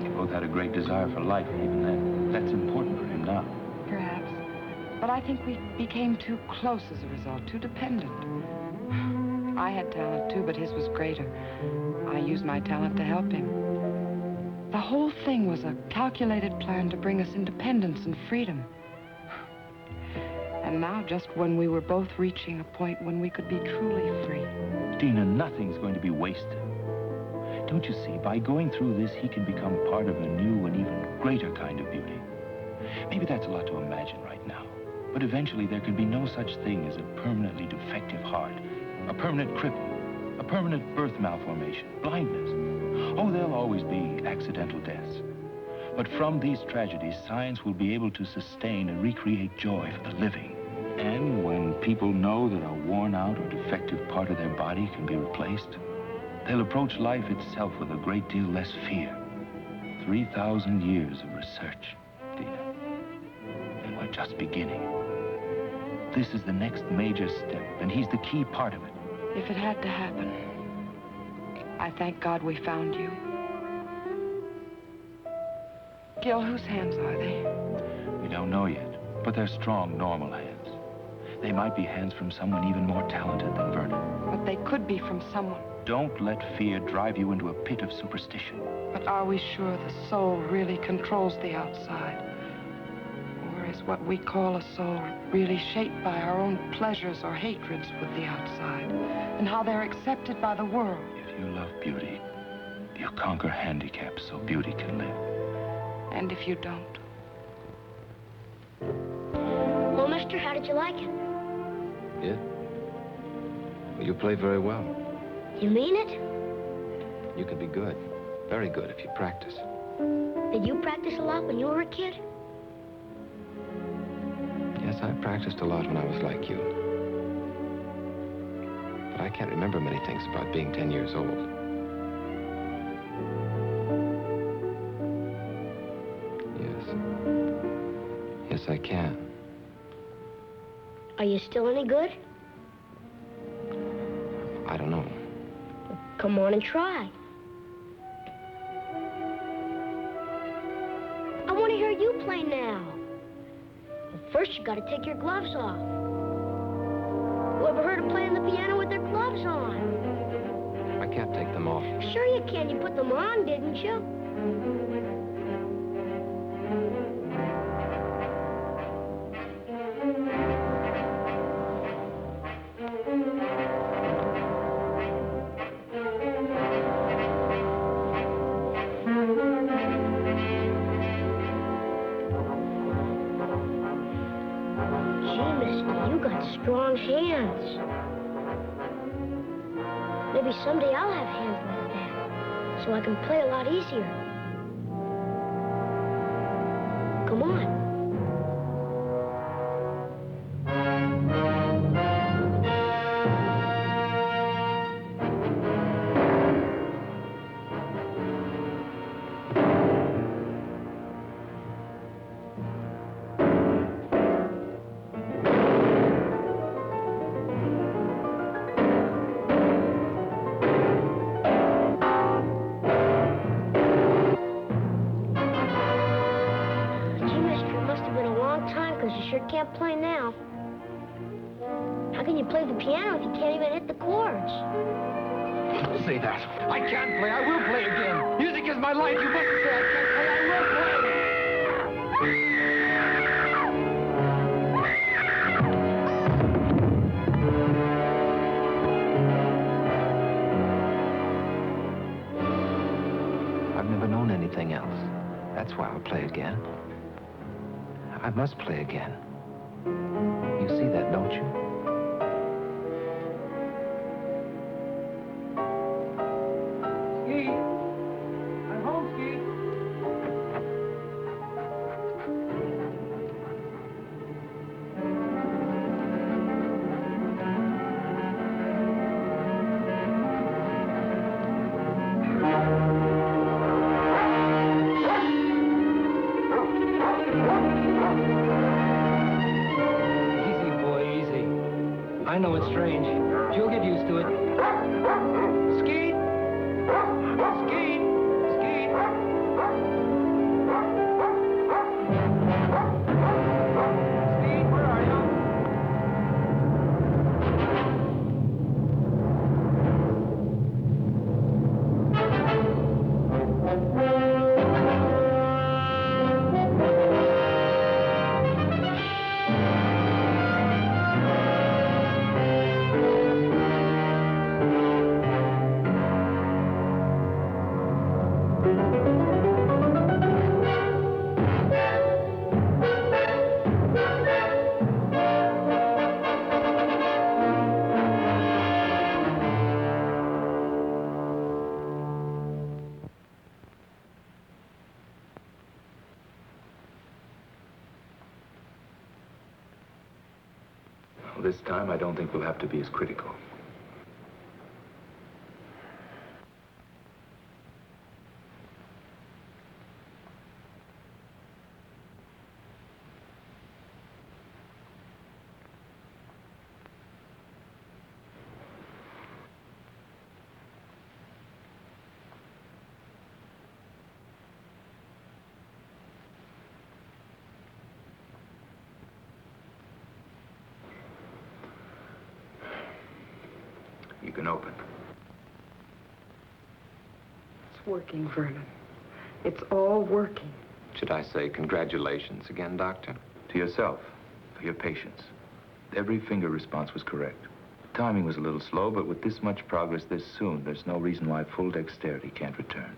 You both had a great desire for life even then. That's important for him now. Perhaps. But I think we became too close as a result, too dependent. I had talent too, but his was greater. I used my talent to help him. The whole thing was a calculated plan to bring us independence and freedom. And now, just when we were both reaching a point when we could be truly free. Dina, nothing's going to be wasted. Don't you see, by going through this, he can become part of a new and even greater kind of beauty. Maybe that's a lot to imagine right now. But eventually there can be no such thing as a permanently defective heart, a permanent cripple, a permanent birth malformation, blindness. Oh, there'll always be accidental deaths. But from these tragedies, science will be able to sustain and recreate joy for the living. And when people know that a worn-out or defective part of their body can be replaced, they'll approach life itself with a great deal less fear. 3,000 years of research, Dina. And we're just beginning. This is the next major step, and he's the key part of it. If it had to happen, I thank God we found you. Gil, whose hands are they? We don't know yet, but they're strong, normal hands. They might be hands from someone even more talented than Vernon. But they could be from someone Don't let fear drive you into a pit of superstition. But are we sure the soul really controls the outside? Or is what we call a soul really shaped by our own pleasures or hatreds with the outside, and how they're accepted by the world? If you love beauty, you conquer handicaps so beauty can live. And if you don't? Well, mister, how did you like it? Yeah? Well, you play very well. You mean it? You can be good. Very good if you practice. Did you practice a lot when you were a kid? Yes, I practiced a lot when I was like you. But I can't remember many things about being 10 years old. Yes, I can. Are you still any good? I don't know. Come on and try. I want to hear you play now. But first, you got to take your gloves off. Who ever heard of playing the piano with their gloves on? I can't take them off. Sure you can. You put them on, didn't you? Strong hands. Maybe someday I'll have hands like that, so I can play a lot easier. Come on. Can't play now. How can you play the piano if you can't even hit the chords? Don't say that. I can't play. I will play again. Music is my life. You mustn't say I can't play. I will play. I've never known anything else. That's why I'll play again. I must play again. You see that, don't you? Ski! I'm home, Ski! I know it's strange. You'll get used to it. Skeet! Skeet! Skeet! Skeet, where are you? This time, I don't think we'll have to be as critical. You can open. working, Vernon. It's all working. Should I say congratulations again, Doctor? To yourself, for your patience. Every finger response was correct. Timing was a little slow, but with this much progress this soon, there's no reason why full dexterity can't return.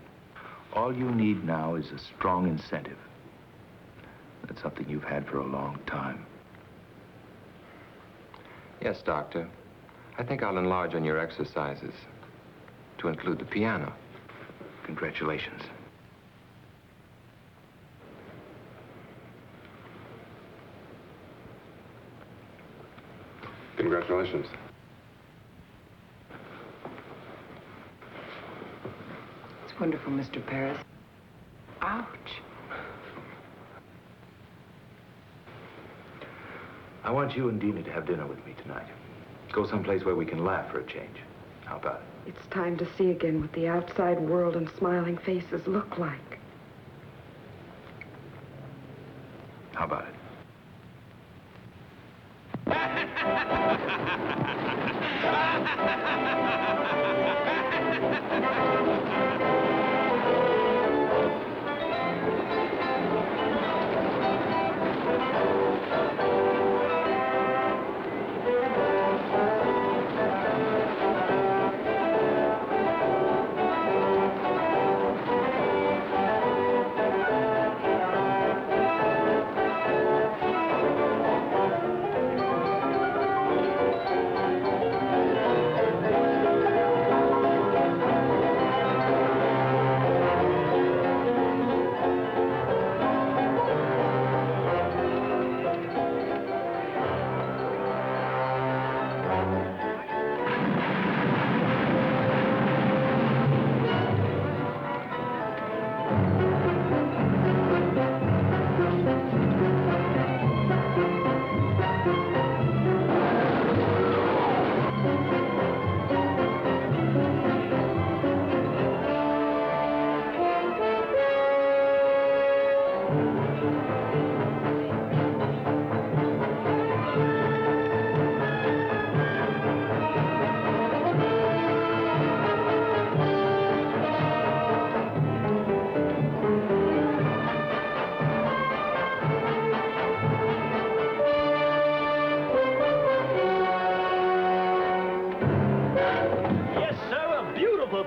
All you need now is a strong incentive. That's something you've had for a long time. Yes, Doctor. I think I'll enlarge on your exercises to include the piano. Congratulations. Congratulations. It's wonderful, Mr. Paris. Ouch. I want you and Dina to have dinner with me tonight. Go someplace where we can laugh for a change. How about it? It's time to see again what the outside world and smiling faces look like. How about it?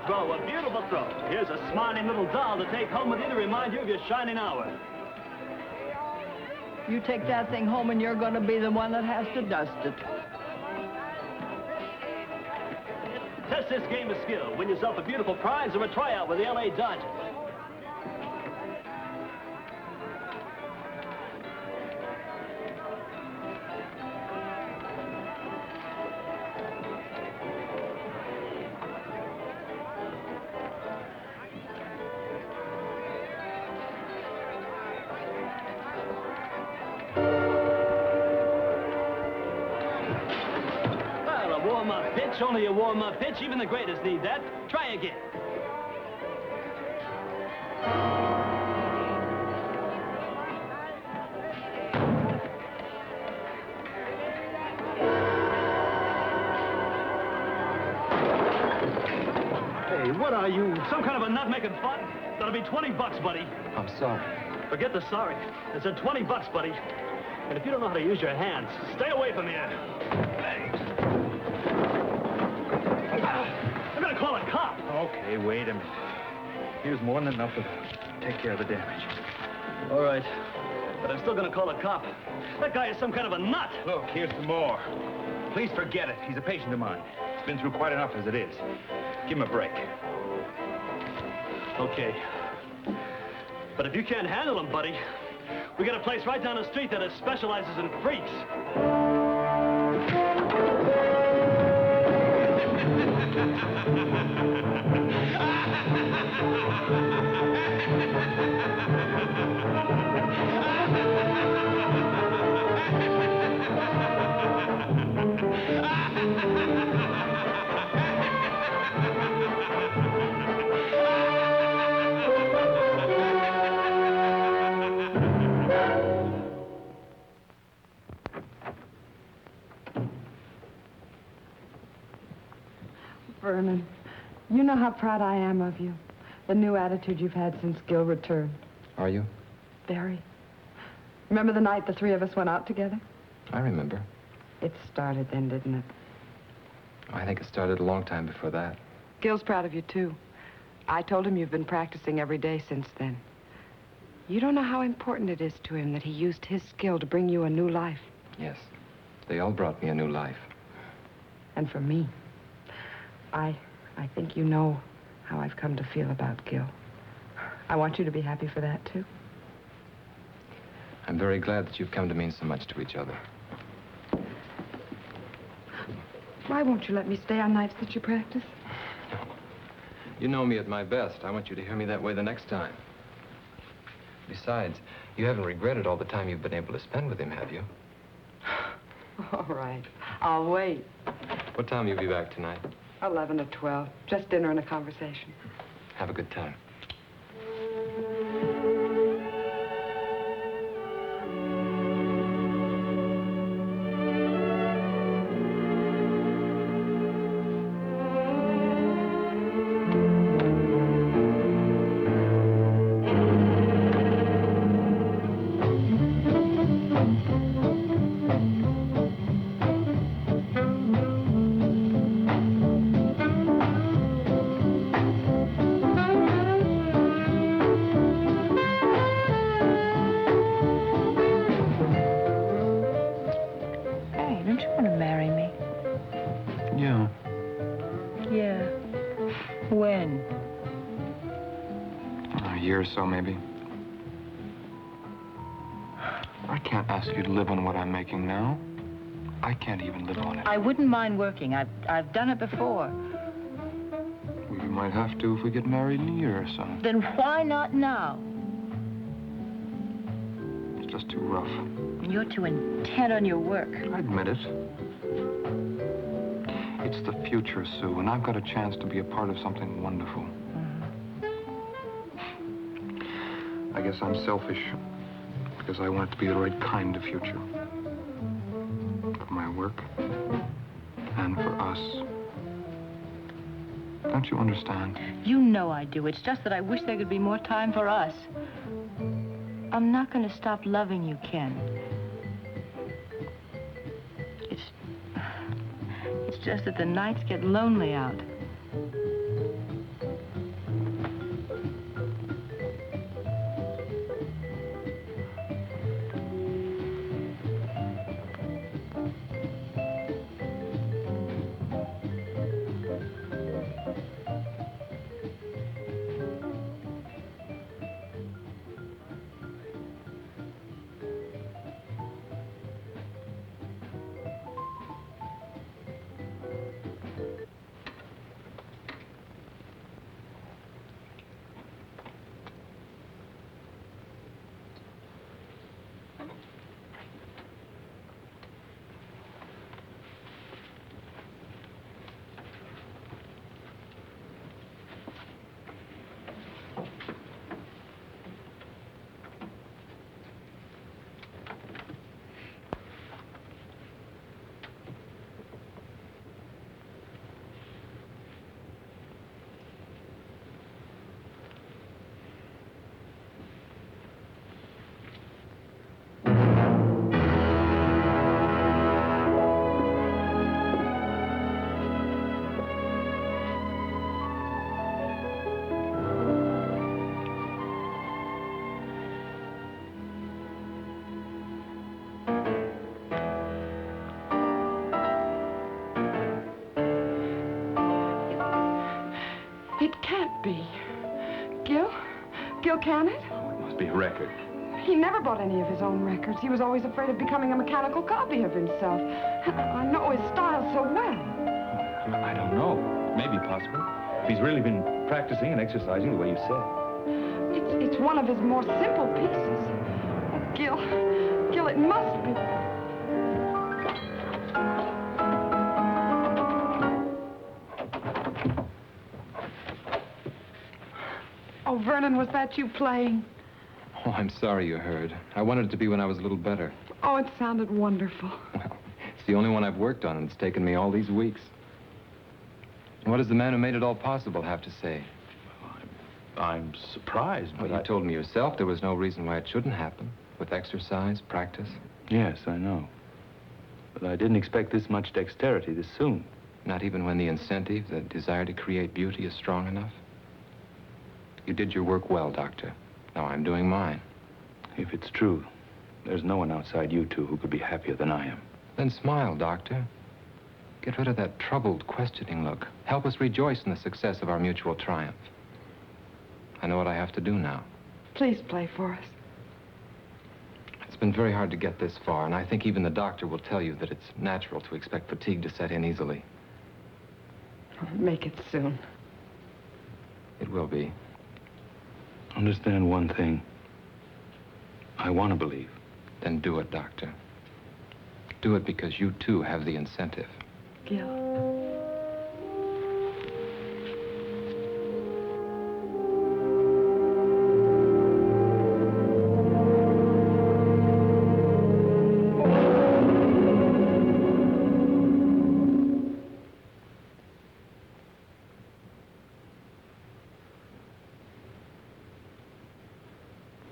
A beautiful throw. Here's a smiling little doll to take home with you to remind you of your shining hour. You take that thing home and you're going to be the one that has to dust it. Test this game of skill. Win yourself a beautiful prize or a tryout with the L.A. Dodgers. Only a warm-up pitch. Even the greatest need that. Try again. Hey, what are you? Some kind of a nut making fun? That'll be $20, buddy. I'm sorry. Forget the sorry. It's a $20, buddy. And if you don't know how to use your hands, stay away from here. I'm gonna call a cop. Okay, wait a minute. Here's more than enough to take care of the damage. All right. But I'm still gonna call a cop. That guy is some kind of a nut. Look, here's some more. Please forget it. He's a patient of mine. He's been through quite enough as it is. Give him a break. Okay. But if you can't handle him, buddy, we got a place right down the street that specializes in freaks. Vernon, you know how proud I am of you. The new attitude you've had since Gil returned. Are you? Very. Remember the night the three of us went out together? I remember. It started then, didn't it? I think it started a long time before that. Gil's proud of you, too. I told him you've been practicing every day since then. You don't know how important it is to him that he used his skill to bring you a new life. Yes. They all brought me a new life. And for me, I think you know how I've come to feel about Gil. I want you to be happy for that, too. I'm very glad that you've come to mean so much to each other. Why won't you let me stay on nights that you practice? You know me at my best. I want you to hear me that way the next time. Besides, you haven't regretted all the time you've been able to spend with him, have you? All right. I'll wait. What time will you be back tonight? 11 or 12. Just dinner and a conversation. Have a good time. So maybe. I can't ask you to live on what I'm making now. I can't even live on it. I wouldn't mind working. I've done it before. We might have to if we get married in a year or so. Then why not now? It's just too rough. You're too intent on your work. I admit it. It's the future, Sue, and I've got a chance to be a part of something wonderful. I guess I'm selfish, because I want it to be the right kind of future. For my work, and for us. Don't you understand? You know I do. It's just that I wish there could be more time for us. I'm not going to stop loving you, Ken. It's just that the nights get lonely out. Can it? Oh, it must be a record. He never bought any of his own records. He was always afraid of becoming a mechanical copy of himself. I know his style so well. I don't know. Maybe possible. If he's really been practicing and exercising the way you said. It's one of his more simple pieces. Oh, Gil, it must be. Oh, Vernon, was that you playing? Oh, I'm sorry you heard. I wanted it to be when I was a little better. Oh, it sounded wonderful. Well, it's the only one I've worked on, and it's taken me all these weeks. What does the man who made it all possible have to say? I'm surprised, but Well, you told me yourself there was no reason why it shouldn't happen. With exercise, practice. Yes, I know. But I didn't expect this much dexterity this soon. Not even when the incentive, the desire to create beauty is strong enough? You did your work well, Doctor. Now I'm doing mine. If it's true, there's no one outside you two who could be happier than I am. Then smile, Doctor. Get rid of that troubled, questioning look. Help us rejoice in the success of our mutual triumph. I know what I have to do now. Please play for us. It's been very hard to get this far, and I think even the doctor will tell you that it's natural to expect fatigue to set in easily. Make it soon. It will be. Understand one thing. I want to believe. Then do it, Doctor. Do it because you, too, have the incentive. Gil.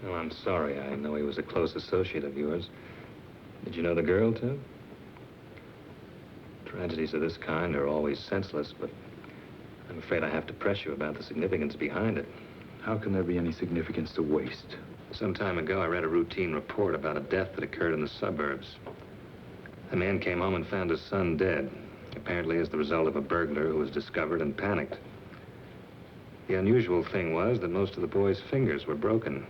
Oh, I'm sorry. I know he was a close associate of yours. Did you know the girl, too? Tragedies of this kind are always senseless, but I'm afraid I have to press you about the significance behind it. How can there be any significance to waste? Some time ago, I read a routine report about a death that occurred in the suburbs. A man came home and found his son dead, apparently as the result of a burglar who was discovered and panicked. The unusual thing was that most of the boy's fingers were broken.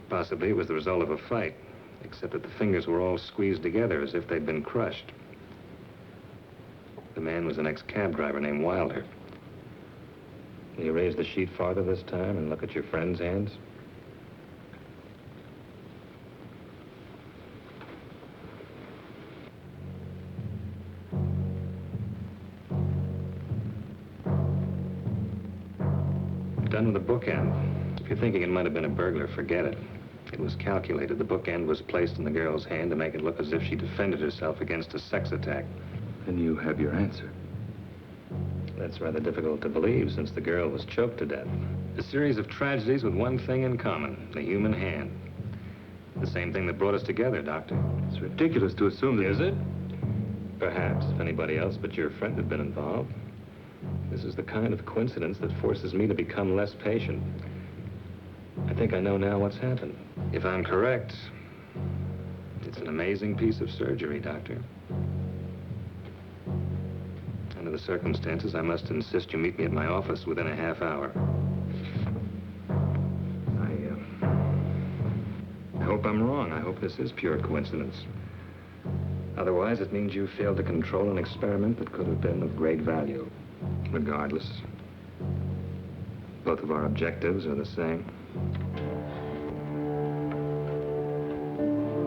Possibly it was the result of a fight, except that the fingers were all squeezed together as if they'd been crushed. The man was an ex-cab driver named Wilder. Will you raise the sheet farther this time and look at your friend's hands? Done with the bookend. If you're thinking it might have been a burglar, forget it. It was calculated. The bookend was placed in the girl's hand to make it look as if she defended herself against a sex attack. Then you have your answer. That's rather difficult to believe, since the girl was choked to death. A series of tragedies with one thing in common, the human hand. The same thing that brought us together, Doctor. It's ridiculous to assume that... Is it? Perhaps, if anybody else but your friend had been involved. This is the kind of coincidence that forces me to become less patient. I think I know now what's happened. If I'm correct, it's an amazing piece of surgery, Doctor. Under the circumstances, I must insist you meet me at my office within a half hour. I hope I'm wrong. I hope this is pure coincidence. Otherwise, it means you failed to control an experiment that could have been of great value. Regardless, both of our objectives are the same.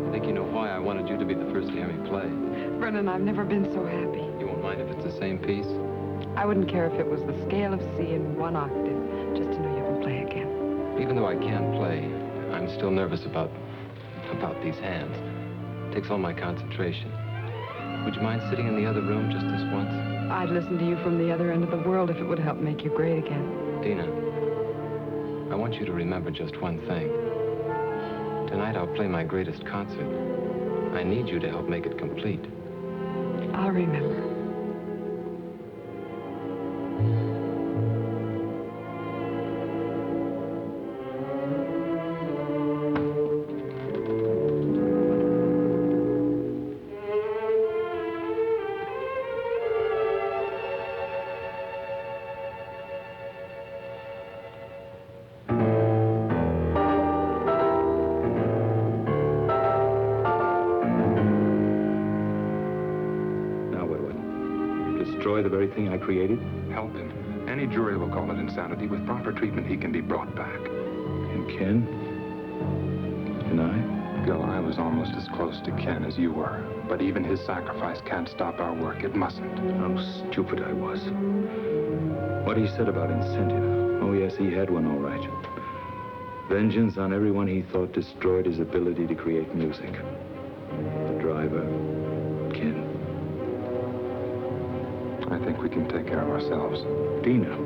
I think you know why I wanted you to be the first to hear me play. Vernon, I've never been so happy. You won't mind if it's the same piece? I wouldn't care if it was the scale of C in one octave, just to know you can play again. Even though I can play, I'm still nervous about these hands. It takes all my concentration. Would you mind sitting in the other room just this once? I'd listen to you from the other end of the world if it would help make you great again. Dina, I want you to remember just one thing. Tonight I'll play my greatest concert. I need you to help make it complete. I'll remember. The very thing I created? Help him. Any jury will call it insanity. With proper treatment, he can be brought back. And Ken? And I? Gil, I was almost as close to Ken as you were. But even his sacrifice can't stop our work. It mustn't. How stupid I was. What he said about incentive. Oh, yes, he had one, all right. Vengeance on everyone he thought destroyed his ability to create music. The driver, Ken. I think we can take care of ourselves. Dina.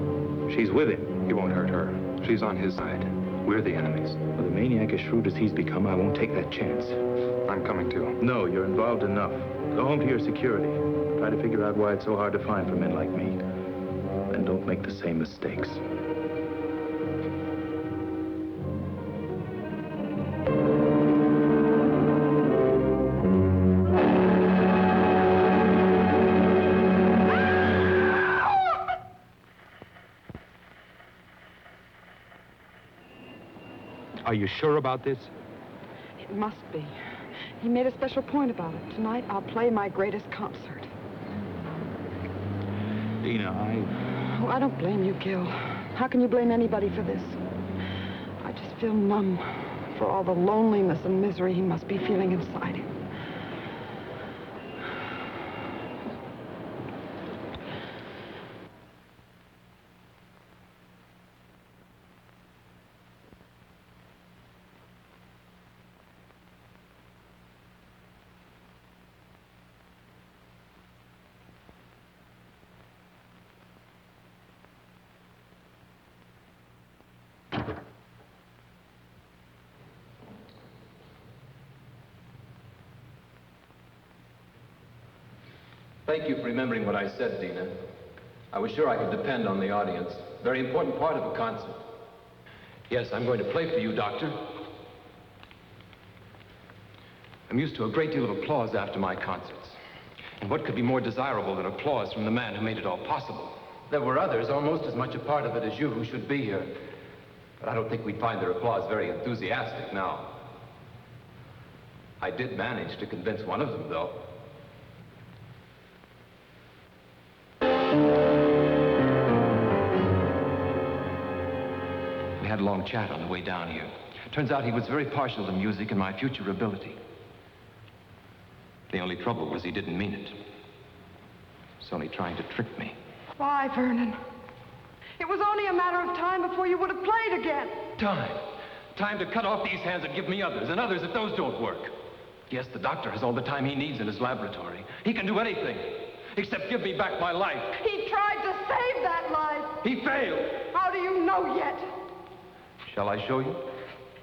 She's with him. He won't hurt her. She's on his side. We're the enemies. With a maniac as shrewd as he's become, I won't take that chance. I'm coming too. No, you're involved enough. Go home to your security. Try to figure out why it's so hard to find for men like me. And don't make the same mistakes. Are you sure about this? It must be. He made a special point about it. Tonight, I'll play my greatest concert. Dina, Oh, I don't blame you, Gil. How can you blame anybody for this? I just feel numb for all the loneliness and misery he must be feeling inside him. Thank you for remembering what I said, Dina. I was sure I could depend on the audience. Very important part of a concert. Yes, I'm going to play for you, Doctor. I'm used to a great deal of applause after my concerts. And what could be more desirable than applause from the man who made it all possible? There were others, almost as much a part of it as you, who should be here. But I don't think we'd find their applause very enthusiastic now. I did manage to convince one of them, though. We had a long chat on the way down here. Turns out he was very partial to music and my future ability. The only trouble was he didn't mean it. He's only trying to trick me. Why, Vernon? It was only a matter of time before you would have played again. Time. Time to cut off these hands and give me others, and others if those don't work. Yes, the doctor has all the time he needs in his laboratory. He can do anything, except give me back my life. He tried to save that life. He failed. How do you know yet? Shall I show you?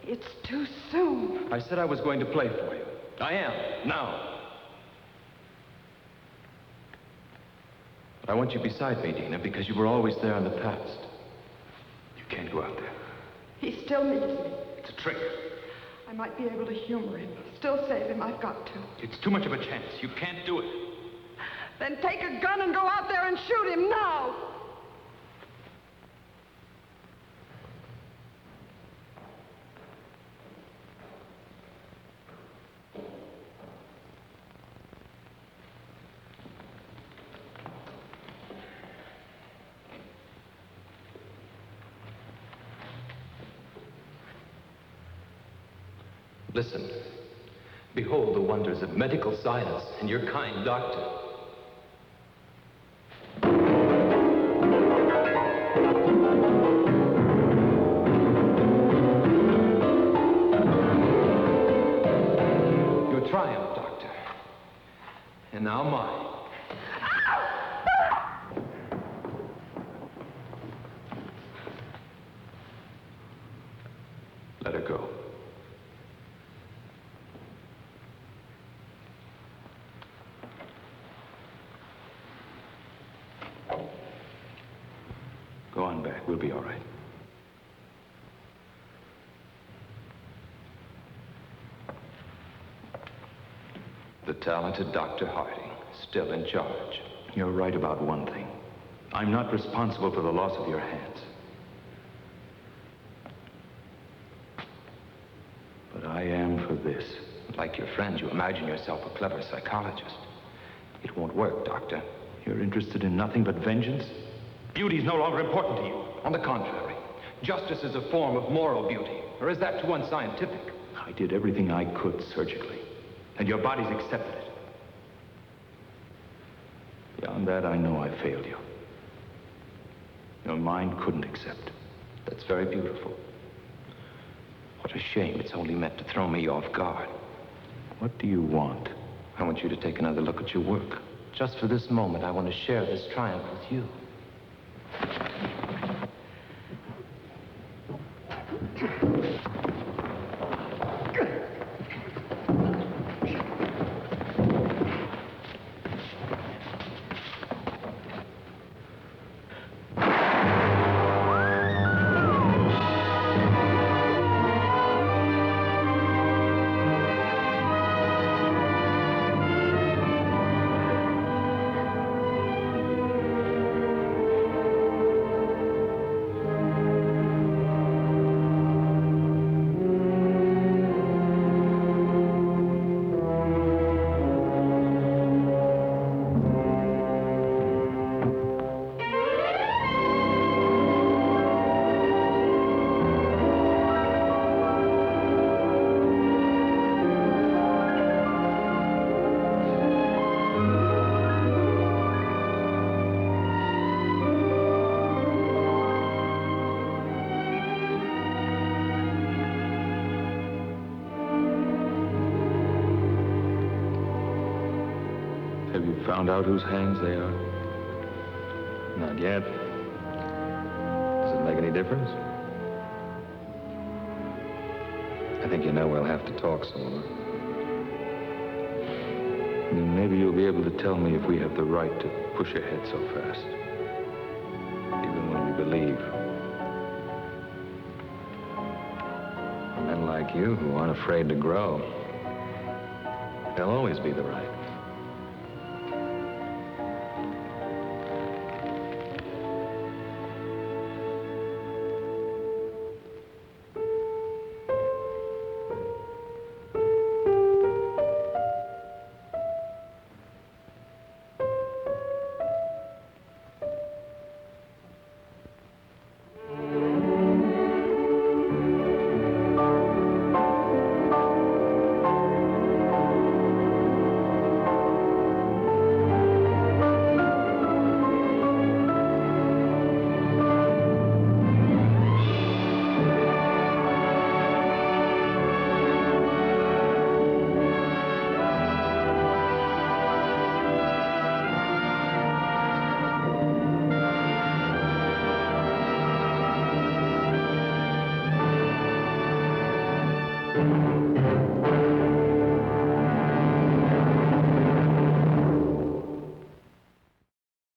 It's too soon. I said I was going to play for you. I am, now. But I want you beside me, Dina, because you were always there in the past. You can't go out there. He still needs me. It's a trick. I might be able to humor him, still save him. I've got to. It's too much of a chance. You can't do it. Then take a gun and go out there and shoot him now. Listen. Behold the wonders of medical science and your kind doctor. Your triumph, Doctor. And now mine. Let her go. Go on back. We'll be all right. The talented Dr. Harding, still in charge. You're right about one thing. I'm not responsible for the loss of your hands. But I am for this. Like your friend, you imagine yourself a clever psychologist. It won't work, Doctor. You're interested in nothing but vengeance? Beauty is no longer important to you. On the contrary, justice is a form of moral beauty. Or is that too unscientific? I did everything I could surgically, and your bodies accepted it. Beyond that, I know I failed you. Your mind couldn't accept. That's very beautiful. What a shame it's only meant to throw me off guard. What do you want? I want you to take another look at your work. Just for this moment, I want to share this triumph with you. Have you found out whose hands they are? Not yet. Does it make any difference? I think you know we'll have to talk some more. Then maybe you'll be able to tell me if we have the right to push ahead so fast. Even when we believe. Men like you who aren't afraid to grow, they'll always be the right.